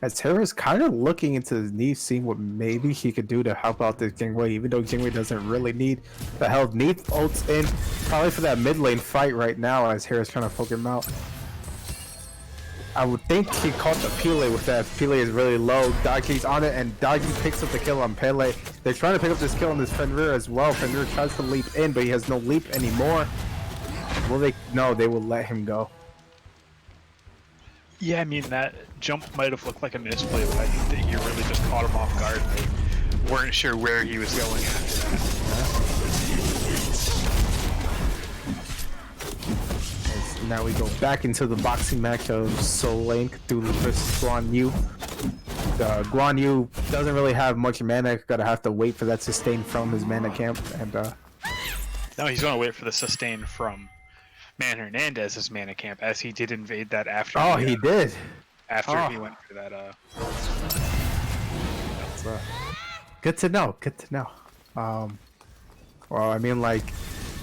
As Terra's kind of looking into his Neath, seeing what maybe he could do to help out this Jingwei, even though Jingwei doesn't really need the help. Neath ults in, probably for that mid lane fight right now, as Hera's trying to poke him out. I would think he caught the Pele with that. Pele is really low. Dagi's on it, and Dagi picks up the kill on Pele. They're trying to pick up this kill on this Fenrir as well. Fenrir tries to leap in, but he has no leap anymore. Will they? No, they will let him go. Yeah, I mean, that jump might have looked like a misplay, but I think that you really just caught him off guard. They weren't sure where he was going after that. Now we go back into the boxing match of Soul Link Cthulhu versus Guan Yu. Guan Yu doesn't really have much mana. Gotta have to wait for that sustain from his mana camp. And no, he's gonna wait for the sustain from Man Hernandez's mana camp, as he did invade that after. Oh, he did. After he went for that. That's, good to know. Good to know. Well, I mean, like,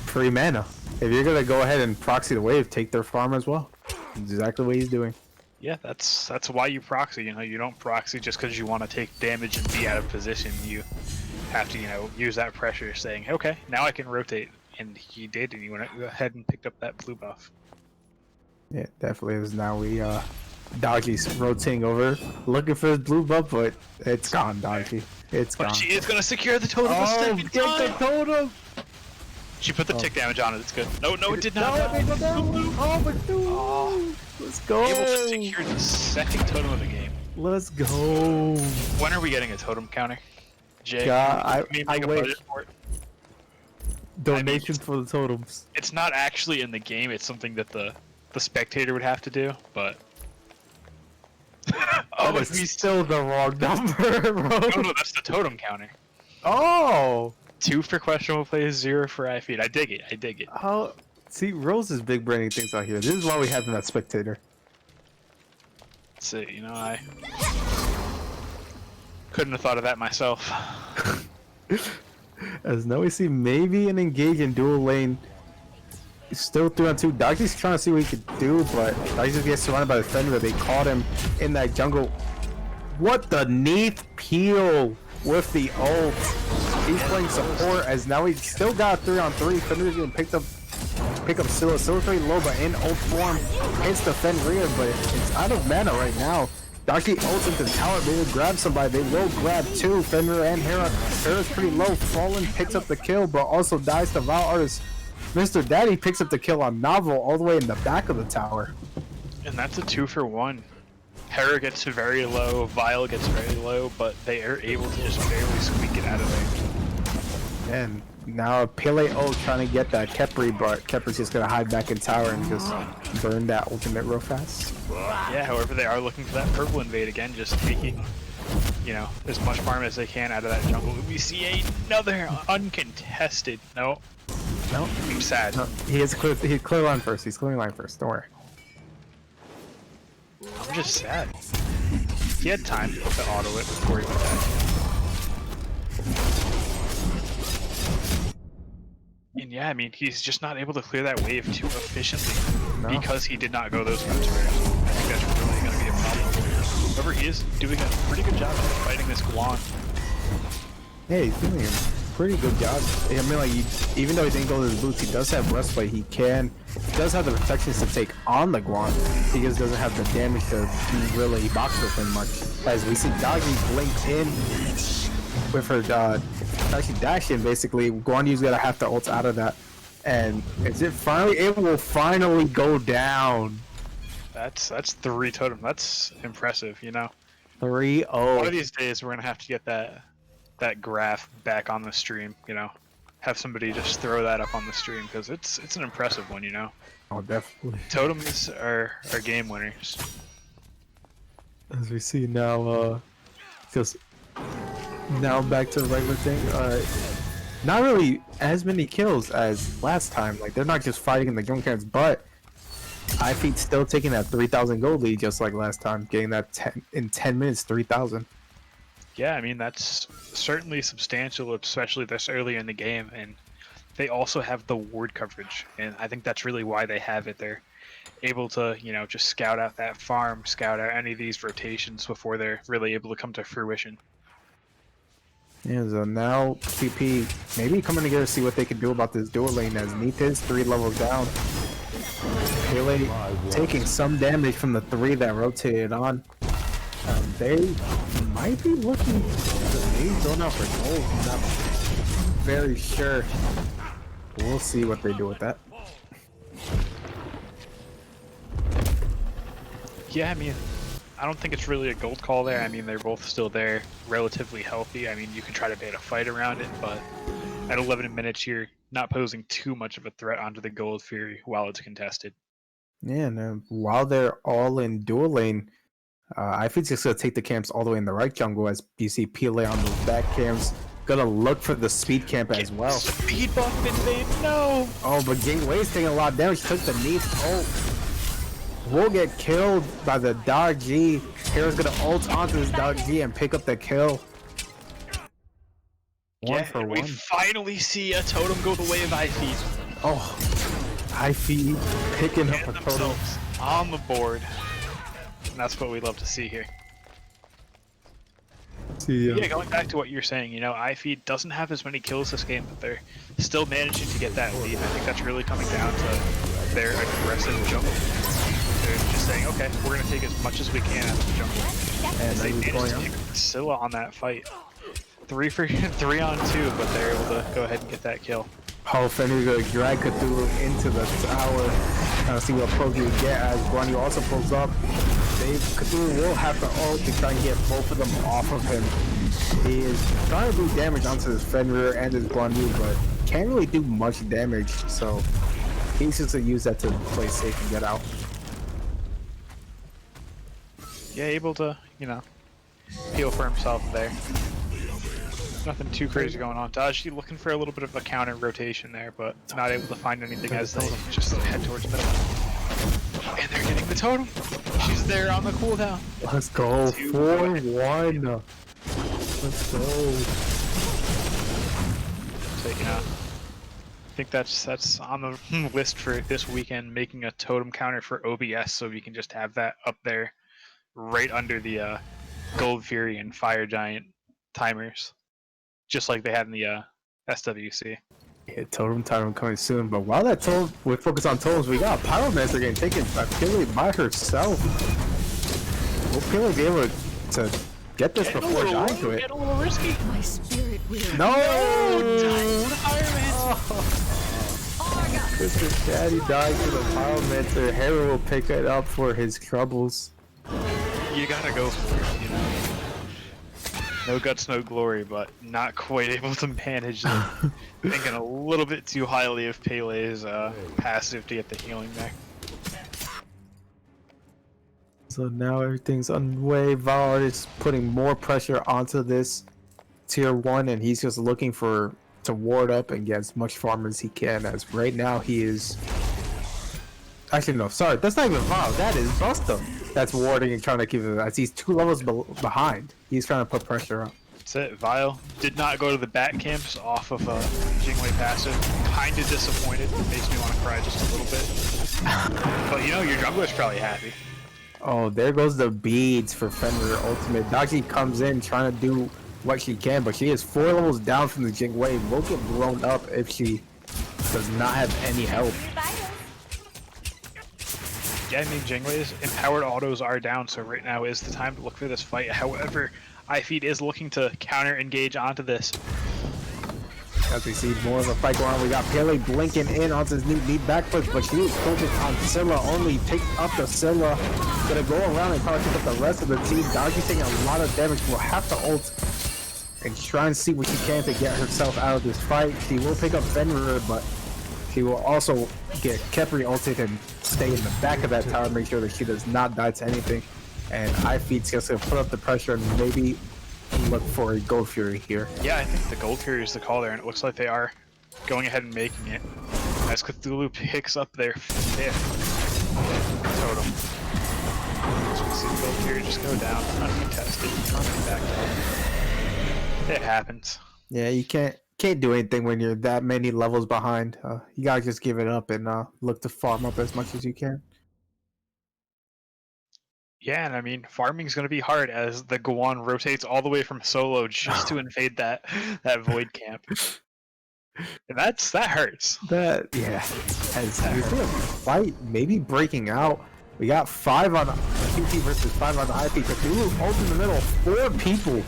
free mana. If you're gonna go ahead and proxy the wave, take their farm as well. Exactly what he's doing. Yeah, that's why you proxy. You know, you don't proxy just because you want to take damage and be out of position. You have to, you know, use that pressure, saying, okay, now I can rotate. And he did, and he went ahead and picked up that blue buff. Yeah, definitely is. Now we Dagi's rotating over, looking for his blue buff, but it's gone, Dagi. It's gone. But she is gonna secure the totem. Oh, get the totem! She put the tick damage on it. It's good. No, it did not. No, it did not. Oh, but no. Let's go. Able to secure the second totem of the game. Let's go. When are we getting a totem counter? Jay, I make a wait. budget for it. Donation for the totems. It's not actually in the game. It's something that the spectator would have to do. But oh, it's still the wrong number, bro. No, that's the totem counter. Oh. 2 for questionable plays, 0 for iFeed. I dig it. I dig it. Oh, see, Rose is big branding things out here. This is why we have him at spectator. So, you know, I couldn't have thought of that myself. As now we see maybe an engage in dual lane. Still 3-on-2. Dagi's trying to see what he could do, but Dagi just gets surrounded by the Fenrir. They caught him in that jungle. What the neath peel with the ult. He's playing support as now he's still got 3-on-3. Fenrir's gonna pick up Scylla. Scylla's pretty low, but in ult form hits the Fenrir, but it's out of mana right now. Dagi ults into the tower, they will grab somebody. They will grab 2, Fenrir and Hera. Hera's pretty low. Fallen picks up the kill, but also dies to Vile Artist. Mr. Daddy picks up the kill on Novel all the way in the back of the tower. And that's a 2-for-1. Hera gets very low, Vile gets very low, but they are able to just barely squeak it out of there. And now Pele ult trying to get that Kepri, but Kepri's just gonna hide back in tower and just burn that ultimate real fast. Yeah, however, they are looking for that purple invade again, just taking, you know, as much farm as they can out of that jungle. We see another uncontested. No. I'm sad. No, he clear line first. He's clearing line first. Don't worry. I'm just sad. He had time to auto it before he went back. And yeah, I mean, he's just not able to clear that wave too efficiently because he did not go those routes first. I think that's really going to be a problem. However, he is doing a pretty good job of fighting this Guan. Yeah, he's doing a pretty good job. I mean, like, even though he didn't go to his boots, he does have breastplate. He does have the protections to take on the Guan. He just doesn't have the damage to really box with him much. As we see Dagi blink in with her actually dash in, basically. Guan Yu's gonna have to ult out of that. And is it finally? It will finally go down. That's 3 totem. That's impressive, you know. 3-0. One of these days, we're gonna have to get that graph back on the stream, you know, have somebody just throw that up on the stream because it's an impressive one, you know. Oh, definitely. Totems are game winners. As we see now, just now back to the regular thing. Not really as many kills as last time. Like, they're not just fighting in the junk camps, but iFeed still taking that 3,000 gold lead just like last time, getting that in 10 minutes, 3,000. Yeah, I mean, that's certainly substantial, especially this early in the game, and they also have the ward coverage, and I think that's really why they have it. They're able to, you know, just scout out that farm, scout out any of these rotations before they're really able to come to fruition. Yeah, so now PP maybe coming together to see what they can do about this dual lane as Neath is 3 levels down. Pele taking some damage from the 3 that rotated on. They might be looking maybe going out for gold. I'm not very sure. We'll see what they do with that. Yeah, I mean, I don't think it's really a gold call there. I mean, they're both still there, relatively healthy. I mean, you can try to bait a fight around it, but at 11 minutes, you're not posing too much of a threat onto the Gold Fury while it's contested. Yeah, and while they're all in dual lane, iFeed's just gonna take the camps all the way in the right jungle as you see Pele on those back camps. Gonna look for the speed camp as well. Speed bump invade, no! Oh, but Jingwei's taking a lot of damage. Took the knee. Oh, will get killed by the Dog G. Hero's gonna ult onto this Dog G and pick up the kill. We finally see a totem go the way of iFeed. Oh, iFeed picking up a totem on the board. And that's what we love to see here. Yeah, going back to what you're saying, you know, iFeed doesn't have as many kills this game, but they're still managing to get that lead. I think that's really coming down to their aggressive jungle. They're just saying, okay, we're going to take as much as we can out of the jungle. And they managed to pick Scylla on that fight. 3 on 2, but they're able to go ahead and get that kill. Oh, Fenrir gonna drag Cthulhu into the tower. Now see what poke you get as Guan Yu also pulls up. Cthulhu will have to ult to try and get both of them off of him. He is trying to do damage onto his Fenrir and his Guan Yu, but can't really do much damage, so he's just gonna use that to play safe and get out. Yeah, able to, you know, heal for himself there. Nothing too crazy going on. Daji looking for a little bit of a counter rotation there, but not able to find anything as they just head towards middle. And they're getting the totem. She's there on the cooldown. Let's go. 4-1. Let's go. Taking out. I think that's on the list for this weekend, making a totem counter for OBS so we can just have that up there right under the Gold Fury and Fire Giant timers. Just like they had in the SWC. Yeah, totem time coming soon, but while that totem, we focus on totems, we got Pyromancer getting taken by Pele by herself. Will Pele be able to get this before dying to it? Get a little risky. My spirit will. No! Mr. Daddy died to the Pyromancer. Hero will pick it up for his troubles. You gotta go for it, you know. No guts, no glory, but not quite able to manage it. Thinking a little bit too highly of Pele's passive to get the healing back. So now everything's underway. Valor is putting more pressure onto this tier 1, and he's just looking to ward up and get as much farm as he can, as right now he is... Actually, no, sorry, that's not even Val, that is Busta that's warding and trying to keep it, as he's 2 levels behind. He's trying to put pressure on. That's it. Vile did not go to the back camps off of Jingwei passive. Kinda disappointed. It makes me want to cry just a little bit. But you know, your jungler's probably happy. Oh, there goes the beads for Fenrir ultimate. Daji comes in trying to do what she can, but she is 4 levels down from the Jingwei. Will get blown up if she does not have any help. Yeah, I mean, Jingwei's empowered autos are down, so right now is the time to look for this fight. However, iFeed is looking to counter-engage onto this. As we see more of a fight going on, we got Pele blinking in onto his knee backflip, but she was focused on Scylla, only picked up the Scylla. Gonna go around and probably pick up the rest of the team. Daji's taking a lot of damage, will have to ult and try and see what she can to get herself out of this fight. She will pick up Fenrir, but she will also get Kepri ulted and stay in the back of that tower, make sure that she does not die to anything. And iFeed's just gonna put up the pressure and maybe look for a Gold Fury here. Yeah, I think the Gold Fury is the call there, and it looks like they are going ahead and making it. As Cthulhu picks up their 5th totem. So we see the Gold Fury just go down, uncontested, backed up. It happens. Yeah, you can't do anything when you're that many levels behind. You gotta just give it up and look to farm up as much as you can. Yeah, and I mean, farming's going to be hard as the Guan rotates all the way from solo just to invade that void camp. That hurts. That yeah. As we see a fight maybe breaking out. We got 5 on QT versus 5 on the IP. Cthulhu ult in the middle. 4 people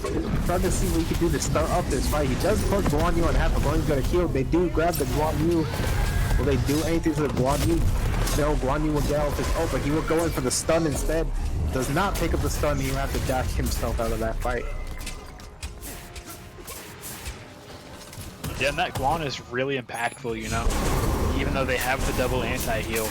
trying to see what he can do to start up this fight. He does put Guan Yu on half. Guan Yu's got a heal. They do grab the Guan Yu. Will they do anything to the Guan Yu? No, Guan Yu will get out with his ult, but he will go in for the stun instead. Does not pick up the stun. He will have to dash himself out of that fight. Yeah, and that Guan is really impactful, you know. Even though they have the double anti-heal,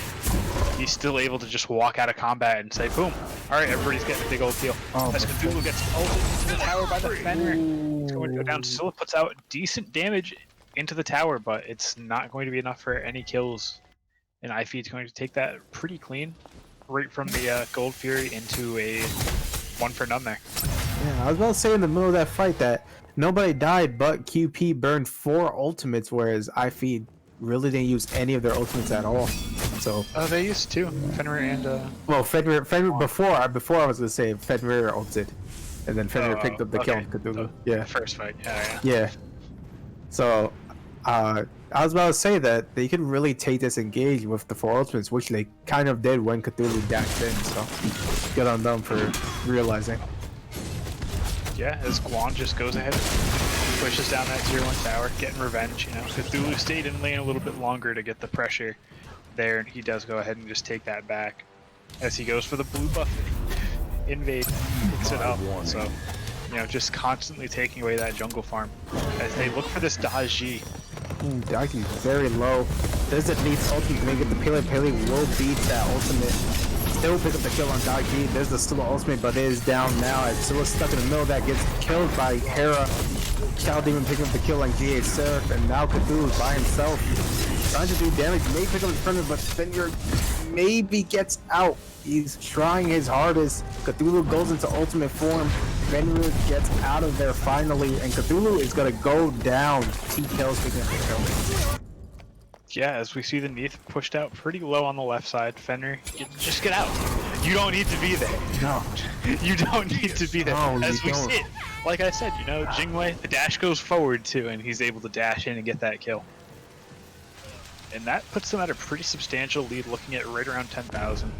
he's still able to just walk out of combat and say, boom. Alright, everybody's getting a big old heal. As Cthulhu gets ulted into the tower by the Fenrir. It's going to go down. Scylla puts out decent damage into the tower, but it's not going to be enough for any kills. And iFeed's going to take that pretty clean. Right from the Gold Fury into a 1 for none there. Yeah, I was about to say in the middle of that fight that nobody died, but QP burned 4 ultimates, whereas iFeed really didn't use any of their ultimates at all. So they used 2, Fenrir and well, Fenrir before I was gonna say Fenrir ulted, and then Fenrir picked up the kill on Cthulhu. Yeah, the first fight. Yeah. Yeah. So I was about to say that they could really take this engage with the 4 ultimates, which they kind of did when Cthulhu dashed in. So good on them for realizing. Yeah, as Guan just goes ahead and pushes down that tier 1 tower, getting revenge, you know. Cthulhu stayed in lane a little bit longer to get the pressure there, and he does go ahead and just take that back. As he goes for the blue buff, invade, picks it up, so, you know, just constantly taking away that jungle farm. As they look for this Daji. Daji's very low. There's a neat ultimate to make it. The Pele will beat that ultimate. Still pick up the kill on Daji. There's the Scylla ultimate, but it is down now as Scylla's stuck in the middle. That gets killed by Hera. Child Demon picking up the kill on GA Seraph, and now Cthulhu's by himself. Trying to do damage, may pick up his friend, but Fenrir maybe gets out. He's trying his hardest. Cthulhu goes into ultimate form. Fenrir gets out of there finally, and Cthulhu is gonna go down. T-Tail's picking up the kill. Yeah, as we see the Neath pushed out pretty low on the left side. Fenrir, just get out. You don't need to be there. No. You don't need to be there. No, as we don't. see it, like I said, you know, Jingwei, the dash goes forward too, and he's able to dash in and get that kill. And that puts them at a pretty substantial lead, looking at right around 10,000.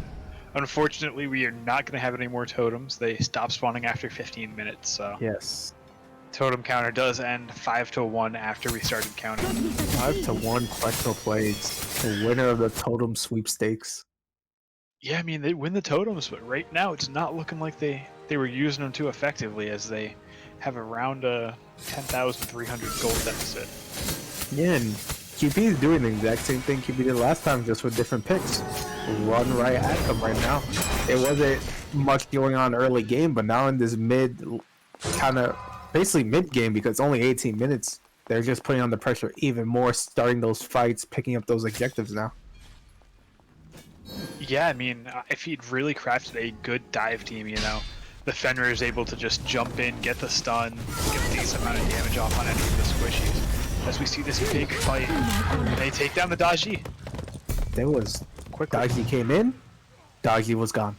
Unfortunately, we are not going to have any more totems. They stop spawning after 15 minutes, so... Yes. Totem counter does end 5-1 after we started counting. 5-1 questionable plays. The winner of the totem sweepstakes. Yeah, I mean, they win the totems, but right now it's not looking like they were using them too effectively, as they have around a 10,300 gold deficit. Yeah, and QP is doing the exact same thing QP did last time, just with different picks. Run right at them right now. It wasn't much going on early game, but now in this basically mid game, because it's only 18 minutes, they're just putting on the pressure even more, starting those fights, picking up those objectives now. Yeah, I mean, if he'd really crafted a good dive team, you know, the Fenrir is able to just jump in, get the stun, get a decent amount of damage off on any of the squishies. As we see this big fight, they take down the Daji. There was Quickly. Daji came in, Daji was gone.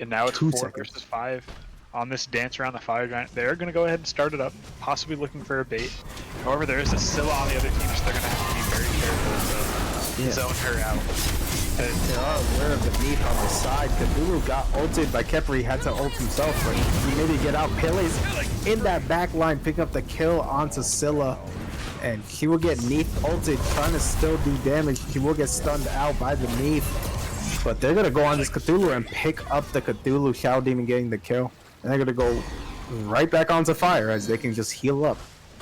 And now it's 2 4 seconds. versus 5 on this dance around the fire giant. They're going to go ahead and start it up, possibly looking for a bait. However, there is a Scylla on the other team, so they're going to have to be very careful to zone her out. They are aware of the Neath on the side. Cthulhu got ulted by Kepler. He had to ult himself, but he needed to get out. Pele's in that back line, picking up the kill onto Scylla. And she will get Neath ulted, trying to still do damage. She will get stunned out by the Neath. But they're going to go on this Cthulhu and pick up the Cthulhu. Shadow Demon getting the kill. And they're going to go right back onto fire as they can just heal up.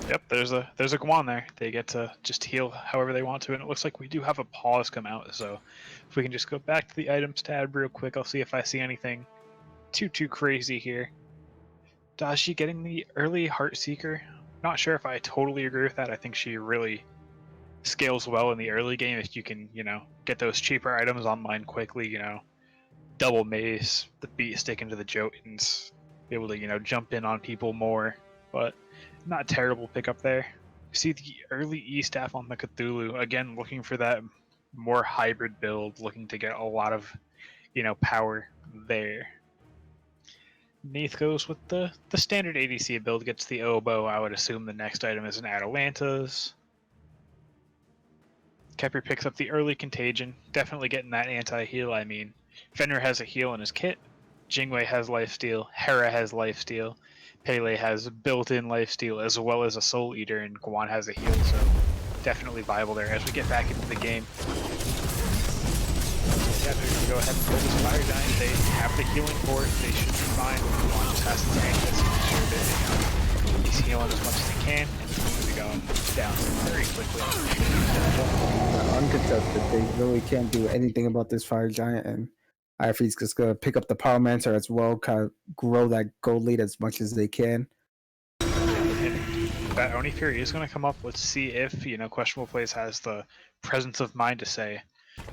Yep, there's a Guan there. They get to just heal however they want to, and it looks like we do have a pause come out, so if we can just go back to the items tab real quick, I'll see if I see anything too crazy here. Dashi getting the early Heart Seeker. Not sure if I totally agree with that. I think she really scales well in the early game if you can, you know, get those cheaper items online quickly, you know, double mace, the beat stick into the Jotuns, be able to, you know, jump in on people more, but not a terrible pickup there. See the early E-staff on the Cthulhu, again looking for that more hybrid build, looking to get a lot of, you know, power there. Neath goes with the standard ADC build, gets the oboe. I would assume the next item is an Atalanta's. Kepler picks up the early contagion, definitely getting that anti-heal. I mean, Fenrir has a heal in his kit, Jingwei has lifesteal, Hera has lifesteal, Pele has built-in lifesteal, as well as a Soul Eater, and Guan has a heal, so definitely viable there. As we get back into the game, yeah, they're going to go ahead and pull this Fire Giant. They have the healing for it. They should be fine. Guan just has to tank this, make sure that he's healing as much as he can, and he's going to be going down very quickly. Uncontested, they really can't do anything about this Fire Giant, and iFeed's just going to pick up the Power Mancer as well, kind of grow that gold lead as much as they can. That Oni Fury is going to come up. Let's see if, Questionable Plays has the presence of mind to say,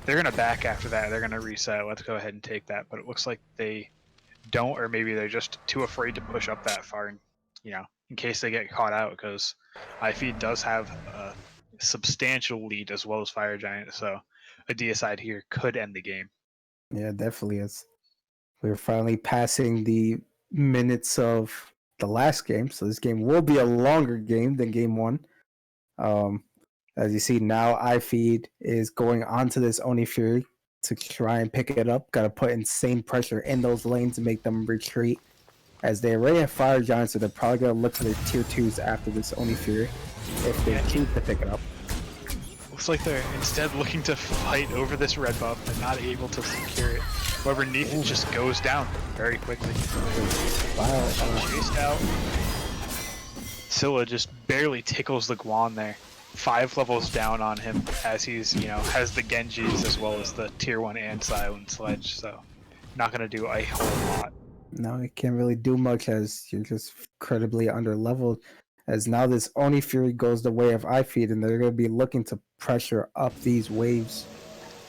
they're going to back after that. They're going to reset. Let's go ahead and take that. But it looks like they don't, or maybe they're just too afraid to push up that far, in case they get caught out, because iFeed does have a substantial lead as well as Fire Giant. So a deicide here could end the game. Yeah, definitely is. We're finally passing the minutes of the last game, so this game will be a longer game than game one. As you see now, iFeed is going onto this Oni Fury to try and pick it up. Got to put insane pressure in those lanes to make them retreat. As they already have Fire Giants, so they're probably going to look to their tier 2s after this Oni Fury if they choose to pick it up. Looks like they're instead looking to fight over this red buff and not able to secure it. However, Neith just goes down very quickly. Wow. Chased out. Scylla just barely tickles the Guan there. 5 levels down on him as he's, has the Genjis as well as the tier 1 and Silent Sledge, so not going to do a whole lot. No, it can't really do much as you're just incredibly under leveled. As now this Oni Fury goes the way of iFeed, and they're going to be looking to pressure up these waves.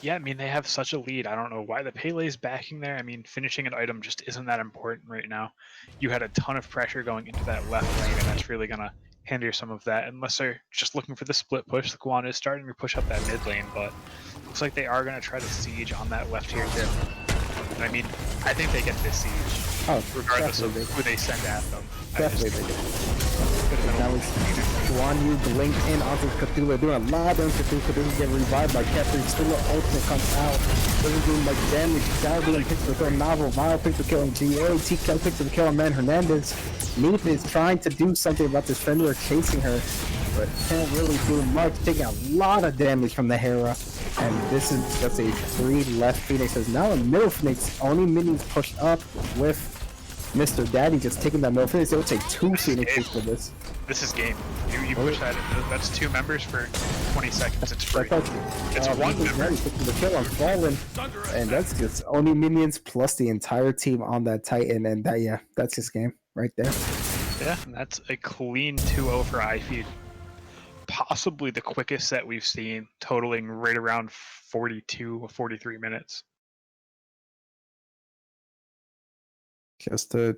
Yeah, I mean, they have such a lead. I don't know why the Pele's backing there. I mean, finishing an item just isn't that important right now. You had a ton of pressure going into that left lane, and that's really going to hinder some of that, unless they're just looking for the split push. The Guan is starting to push up that mid lane, but looks like they are going to try to siege on that left tier tip. And I mean, I think they get this siege, regardless of who they send at them. Definitely they do. Now it's Guan Yu blink in onto Cthulhu, doing a lot of damage to Cthulhu, get revived by Kepler. Still ultimate comes out, doesn't do much damage. Dalvin picks the kill Novel, Vile picks the kill on GA, TKL picks the kill on Man Hernandez. Neith is trying to do something about this Fenrir chasing her, but can't really do much, taking a lot of damage from the Hera. And this is just a 3 left Phoenix. As now a middle Phoenix, only minions pushed up with Mr. Daddy just taking that middle Phoenix. It would take 2 Phoenixes for this. This is game. You push that in. That's 2 members for 20 seconds. It's free. It's 1 member. The kill on Fallen, and that's just only minions plus the entire team on that Titan, and that's his game right there. Yeah, and that's a clean 2-0 for iFeed. Possibly the quickest set we've seen, totaling right around 42 or 43 minutes. Just a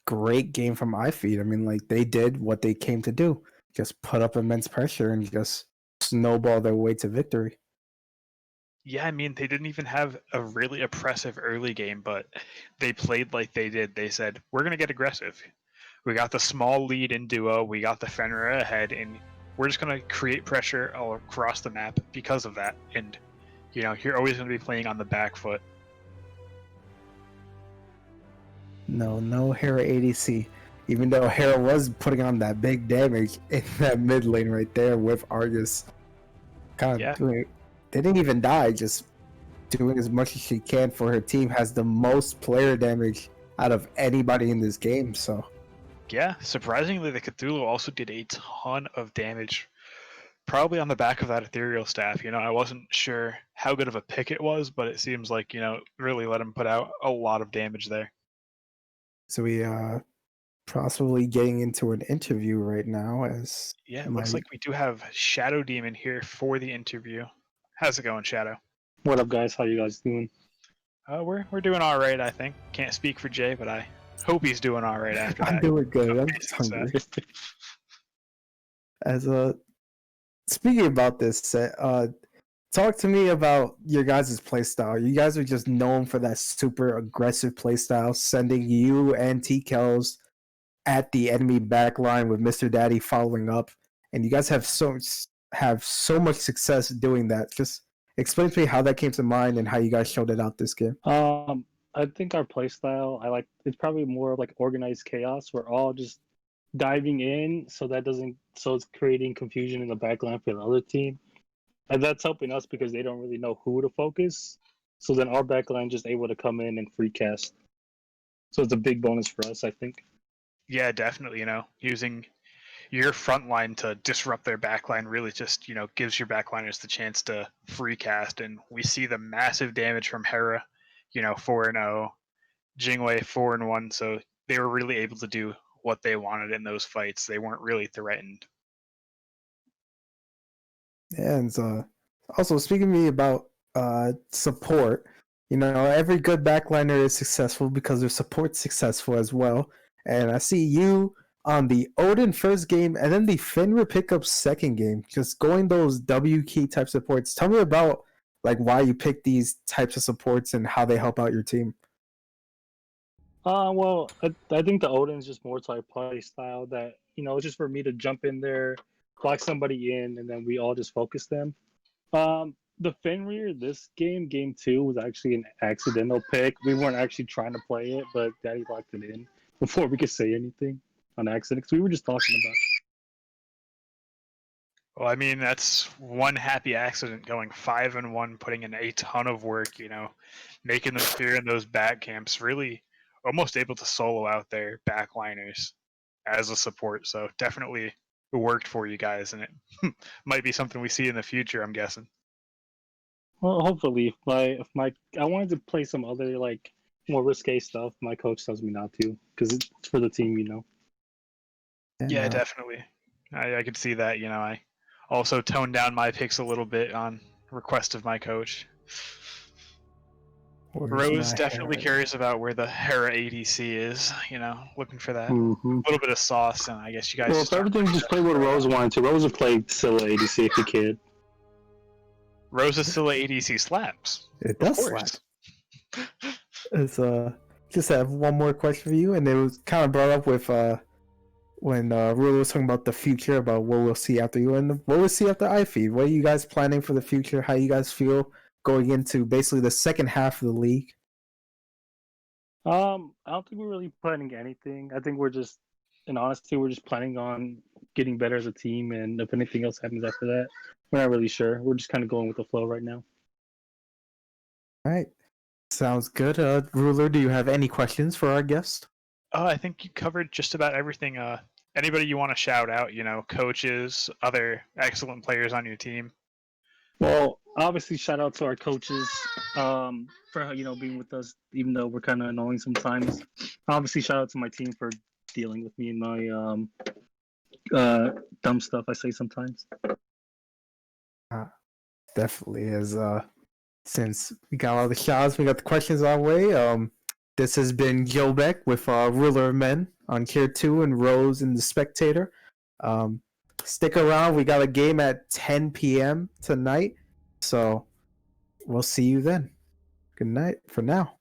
great game from iFeed. I mean, like, they did what they came to do. Just put up immense pressure and just snowball their way to victory. Yeah, I mean, they didn't even have a really oppressive early game, but they played like they did. They said, we're going to get aggressive. We got the small lead in duo. We got the Fenrir ahead, and we're just going to create pressure all across the map because of that. And, you're always going to be playing on the back foot. No Hera ADC. Even though Hera was putting on that big damage in that mid lane right there with Argus. Kind of doing it. They didn't even die, just doing as much as she can for her team. Has the most player damage out of anybody in this game, so. Yeah, surprisingly, the Cthulhu also did a ton of damage, probably on the back of that ethereal staff. I wasn't sure how good of a pick it was, but it seems like, really let him put out a lot of damage there. So we possibly getting into an interview right now. As it looks like we do have Shadow Demon here for the interview. How's it going, Shadow? What up, guys? How you guys doing? We're doing all right, I think. Can't speak for Jay, but I hope he's doing all right after that. I'm doing good. I'm just hungry. As speaking about this set, talk to me about your guys' playstyle. You guys are just known for that super aggressive playstyle, sending you and TKLs at the enemy backline with Mr. Daddy following up. And you guys have have so much success doing that. Just explain to me how that came to mind and how you guys showed it out this game. I think our playstyle, it's probably more of like organized chaos. We're all just diving in, so it's creating confusion in the backline for the other team, and that's helping us because they don't really know who to focus. So then our backline just able to come in and free cast. So it's a big bonus for us, I think. Yeah, definitely. Using your front line to disrupt their backline really just, gives your backliners the chance to free cast. And we see the massive damage from Hera, 4-0, Jingwei 4-1. So they were really able to do what they wanted in those fights. They weren't really threatened. And also speaking to me about support, every good backliner is successful because their support's successful as well. And I see you on the Odin first game and then the Fenrir pickup second game, just going those W key type supports. Tell me about why you pick these types of supports and how they help out your team. Well, I think the Odin's just more to our play style that, it's just for me to jump in there, block somebody in, and then we all just focus them. The Fenrir, this game 2, was actually an accidental pick. We weren't actually trying to play it, but Daddy locked it in before we could say anything on accident, because we were just talking about it. Well, I mean, that's one happy accident going 5-1, putting in a ton of work, making them fear in those back camps, really almost able to solo out their backliners as a support. So definitely it worked for you guys, and it might be something we see in the future, I'm guessing. Well, hopefully, I wanted to play some other more risque stuff. My coach tells me not to because it's for the team, Yeah, definitely. I could see that. I also toned down my picks a little bit on request of my coach. Rose definitely curious about where the Hera ADC is, looking for that little bit of sauce, and I guess you guys. Well, if everything just play what Rose wanted to, Rose would play Scylla ADC if he could. Rose's Scylla ADC slaps. It does slap. It's just have one more question for you, and it was kind of brought up with when Ruler was talking about the future, about what we'll see after you and what we'll see after iFeed. What are you guys planning for the future? How you guys feel going into basically the second half of the league? I don't think we're really planning anything. I think we're just, in honesty, we're just planning on getting better as a team, and if anything else happens after that, we're not really sure. We're just kind of going with the flow right now. All right. Sounds good. Ruler, do you have any questions for our guest? I think you covered just about everything. Anybody you want to shout out, coaches, other excellent players on your team? Well, obviously, shout out to our coaches for being with us, even though we're kind of annoying sometimes. Obviously, shout out to my team for dealing with me and my dumb stuff I say sometimes. Definitely is. Since we got all the shots, we got the questions our way. This has been Joe Beck with Ruler of Men on Tier 2 and Rose in the Spectator. Stick around. We got a game at 10 p.m. tonight. So we'll see you then. Good night for now.